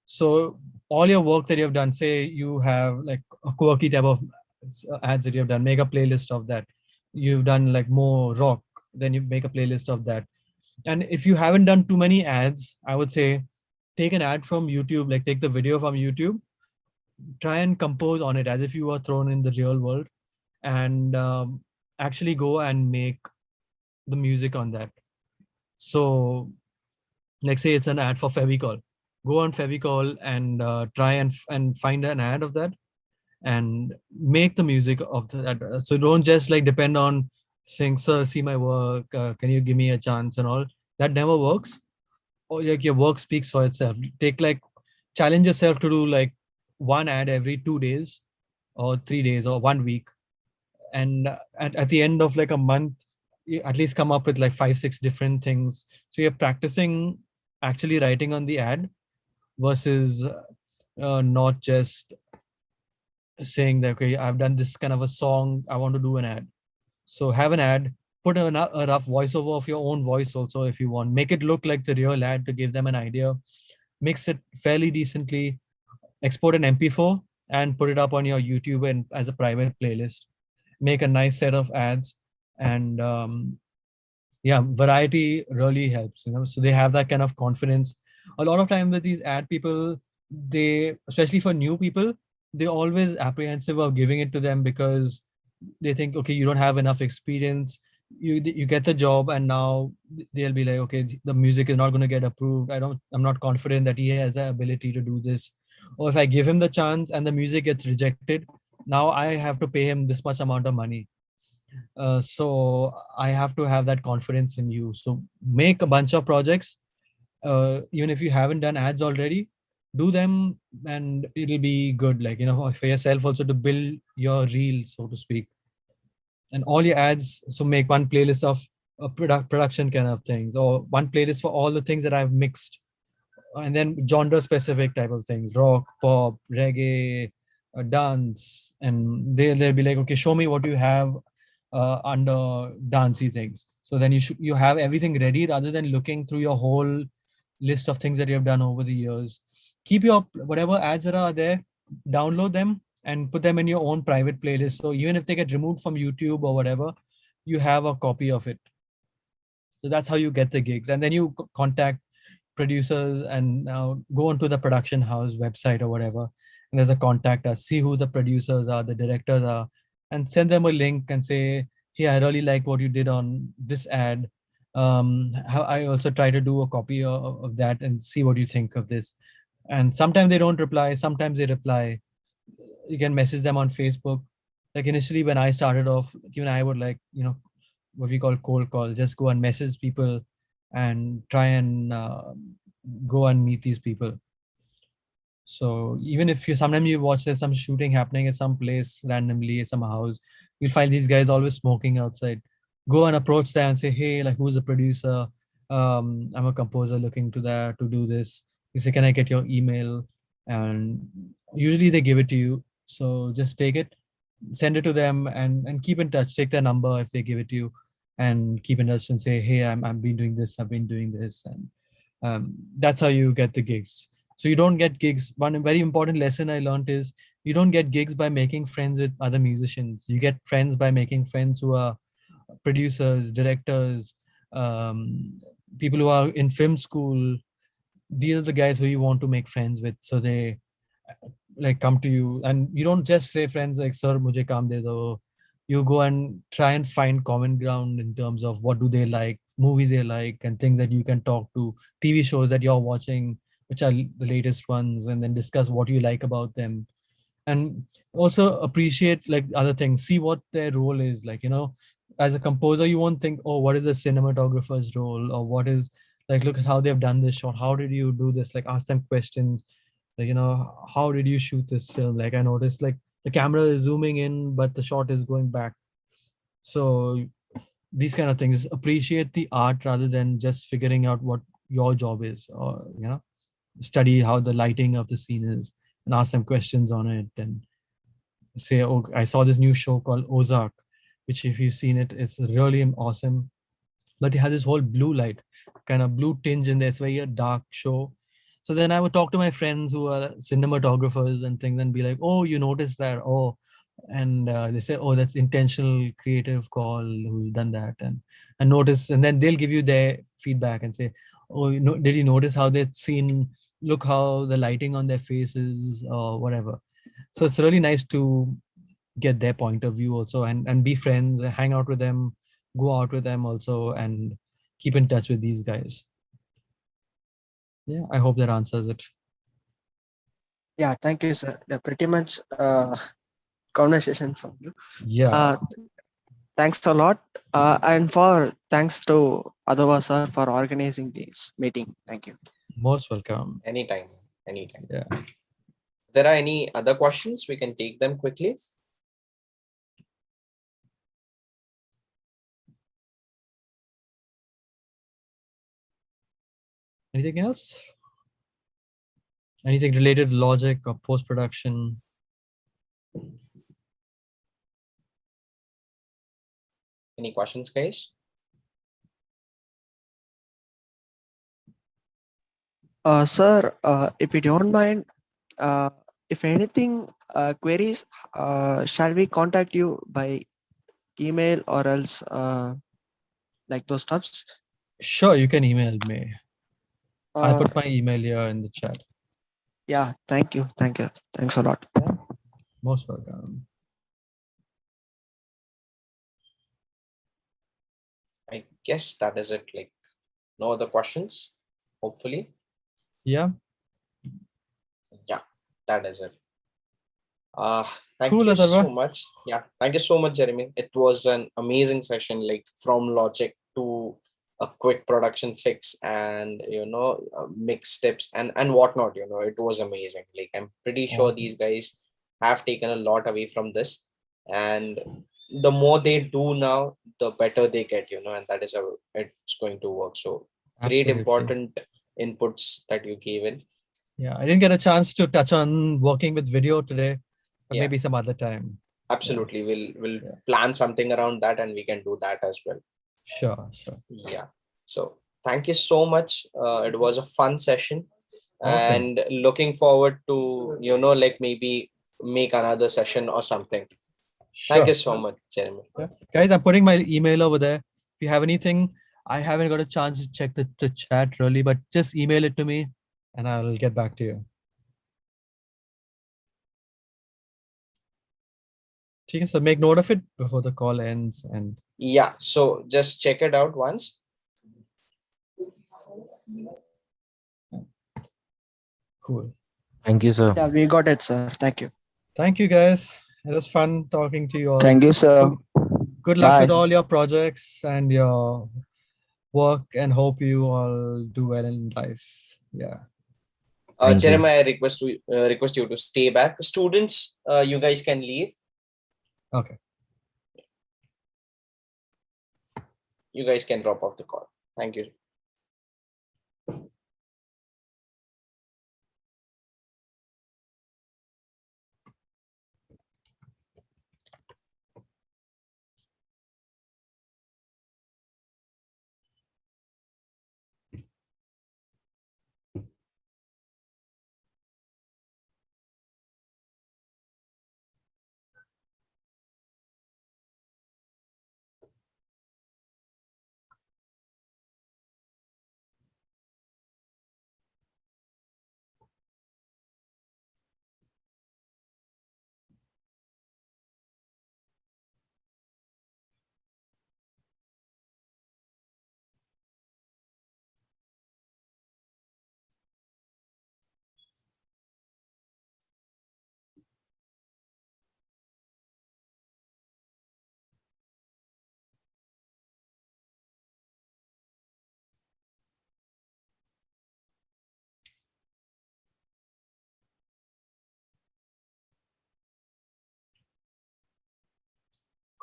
So all your work that you have done, say you have like a quirky type of ads that you have done, make a playlist of that. You've done like more rock, then you make a playlist of that. And if you haven't done too many ads, I would say take an ad from YouTube, like take the video from YouTube, try and compose on it as if you were thrown in the real world, and actually go and make the music on that. So like say it's an ad for Fevicol, go on Fevicol and try and find an ad of that and make the music of that. So don't just like depend on saying, sir, see my work, can you give me a chance and all. That never works. Or like your work speaks for itself. Take like challenge yourself to do like one ad every 2 days or 3 days or 1 week, and at the end of like a month, you at least come up with like 5-6 different things. So you're practicing actually writing on the ad versus not just saying that, okay, I've done this kind of a song, I want to do an ad. So have an ad, put a rough voiceover of your own voice also if you want. Make it look like the real ad to give them an idea. Mix it fairly decently. Export an MP4 and put it up on your YouTube and as a private playlist. Make a nice set of ads, and yeah, variety really helps. So they have that kind of confidence. A lot of time with these ad people, they, especially for new people, they're always apprehensive of giving it to them because they think, okay, you don't have enough experience. You get the job, and now they'll be like, okay, the music is not going to get approved. I'm not confident that he has the ability to do this. Or if I give him the chance and the music gets rejected, now I have to pay him this much amount of money. So I have to have that confidence in you. So make a bunch of projects. Even if you haven't done ads already, do them, and it'll be good. Like, for yourself also, to build your reel, so to speak. And all your ads, so make one playlist of production kind of things, or one playlist for all the things that I've mixed, and then genre specific type of things: rock, pop, reggae, dance. And they'll be like, okay, show me what you have under dancey things. So then you have everything ready, rather than looking through your whole list of things that you have done over the years. Keep your whatever ads that are there, download them and put them in your own private playlist. So even if they get removed from YouTube or whatever, you have a copy of it. So that's how you get the gigs. And then you contact producers and go onto the production house website or whatever. And there's a contact us, see who the producers are, the directors are, and send them a link and say, hey, I really like what you did on this ad. How I also try to do a copy of that and see what you think of this. And sometimes they don't reply, sometimes they reply. You can message them on Facebook. Like initially when I started off, even I would like, what we call cold call, just go and message people and try and go and meet these people. So even if sometimes you watch there's some shooting happening at some place randomly at some house, you'll find these guys always smoking outside. Go and approach them and say, hey, like, who's the producer? I'm a composer looking to do this. You say, can I get your email? And usually they give it to you. So just take it, send it to them, and keep in touch. Take their number if they give it to you, and keep in touch and say, hey, I've been doing this, and that's how you get the gigs. So you don't get gigs. One very important lesson I learned is you don't get gigs by making friends with other musicians. You get friends by making friends who are producers, directors, people who are in film school. These are the guys who you want to make friends with. So they like come to you, and you don't just say friends like, sir, mujhe kaam de do. You go and try and find common ground in terms of what do they like, movies they like, and things that you can talk to, TV shows that you're watching, which are the latest ones, and then discuss what you like about them. And also appreciate like other things, see what their role is. Like, as a composer, you won't think, oh, what is the cinematographer's role, or what is, like, look at how they've done this shot, how did you do this? Like, ask them questions, like, how did you shoot this film? Like, I noticed like the camera is zooming in but the shot is going back. So these kind of things, appreciate the art rather than just figuring out what your job is, or study how the lighting of the scene is and ask them questions on it, and say, oh, I saw this new show called Ozark, which if you've seen it, it's really awesome. But it has this whole blue light, kind of blue tinge in there. It's very a dark show. So then I would talk to my friends who are cinematographers and things and be like, oh, you noticed that? Oh, and they say, oh, that's intentional creative call, who's done that, and notice, and then they'll give you their feedback and say, oh, did you notice how they've seen, look how the lighting on their faces or whatever. So it's really nice to get their point of view also, and be friends, hang out with them, go out with them also, and keep in touch with these guys. Yeah, I hope that answers it. Yeah, thank you, sir. Pretty much conversation from you. Yeah, Thanks a lot. And thanks to Adava sir for organizing this meeting. Thank you. most welcome. Anytime. Yeah. If there are any other questions, we can take them quickly. Anything else? Anything related to logic or post-production? Any questions, guys? Sir, if you don't mind, if anything queries, shall we contact you by email or else like those stuffs? Sure, you can email me. I'll Uh, put my email here in the chat. yeah, thank you. Thanks a lot. Most welcome. I guess that is it. Like, no other questions, hopefully. Yeah, Yeah, that is it. Thank cool, you so Atharva. much. Yeah, thank you so much, Jeremy. It was an amazing session, like from logic to a quick production fix and mix tips and whatnot. It was amazing. Like, I'm pretty sure Awesome. these guys have taken a lot away from this, and the more they do now, the better they get. And that is how it's going to work. So great, Absolutely. important inputs that you gave in. Yeah, I didn't get a chance to touch on working with video today, but Yeah. maybe some other time. Absolutely, we'll Yeah. plan something around that, and we can do that as well. Sure. Yeah. So thank you so much. It was a fun session, Awesome. and looking forward to like maybe make another session or something. Sure. Thank you so much, Jeremy. Yeah. Guys, I'm putting my email over there. If you have anything, I haven't got a chance to check the chat really, but just email it to me and I'll get back to you. Okay, so make note of it before the call ends. And Yeah. So just check it out once. cool. Thank you, sir. Yeah, we got it, sir. Thank you. Thank you, guys. It was fun talking to you all. Thank you, sir. Good luck with Bye. all your projects and your work, and hope you all do well in life. Yeah. Thank you. Jeremy, I request you to stay back. Students, you guys can leave. Okay. You guys can drop off the call. Thank you.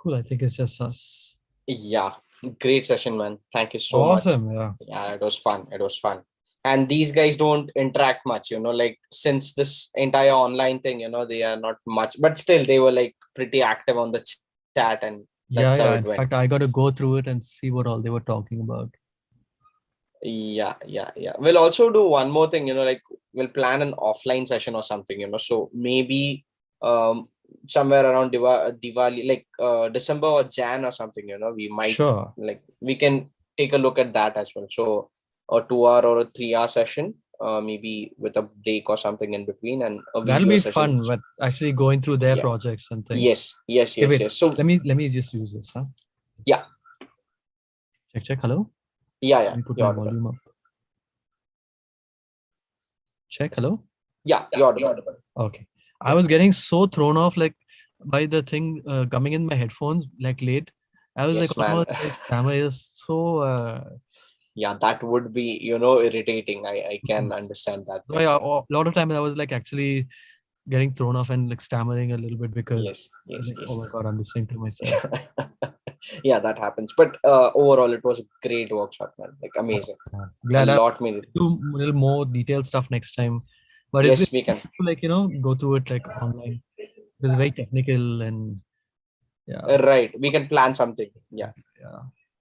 Cool. I think it's just us. Yeah, great session, man. Thank you so much. Awesome. Yeah. Yeah, it was fun. It was fun. And these guys don't interact much, like since this entire online thing, they are not much, but still they were like pretty active on the chat, and that's how Yeah. it In went. fact, I got to go through it and see what all they were talking about. Yeah. We'll also do one more thing, like we'll plan an offline session or something, so maybe somewhere around Diwali, like December or Jan or something, we might Sure. like we can take a look at that as well. So a 2 hour or a 3 hour session, maybe with a break or something in between, and a That'll video be session. fun, but actually going through their Yeah. projects and things. Yes. Okay, wait, So let me just use this, huh? yeah. Check. Hello. Yeah. Let me put You're my audible. volume up. Check. Hello. Yeah, you're audible. Okay. I was getting so thrown off like by the thing coming in my headphones like late. I was Yes, like, man. almost like camera is so. Yeah, that would be irritating. I can understand that. So a lot of times I was like actually getting thrown off and like stammering a little bit because Yes. like, oh my god, I'm listening to myself. Yeah, that happens, but overall it was a great workshop, man. Like amazing. Glad A I lot many do a little more detailed stuff next time. But Yes, it's we can. like go through it like online. It's very technical and yeah. Right, we can plan something. Yeah.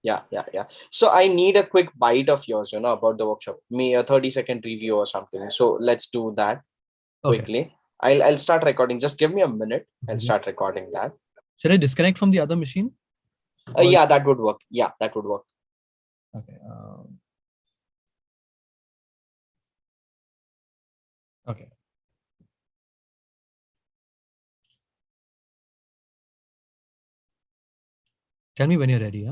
Yeah, yeah, yeah. So I need a quick bite of yours, about the workshop. Me a 30-second review or something. So let's do that Okay. quickly. I'll start recording. Just give me a minute. I'll Okay. start recording that. Should I disconnect from the other machine? Or- Yeah, that would work. Yeah, that would work. Okay. Okay. Tell me when you're ready.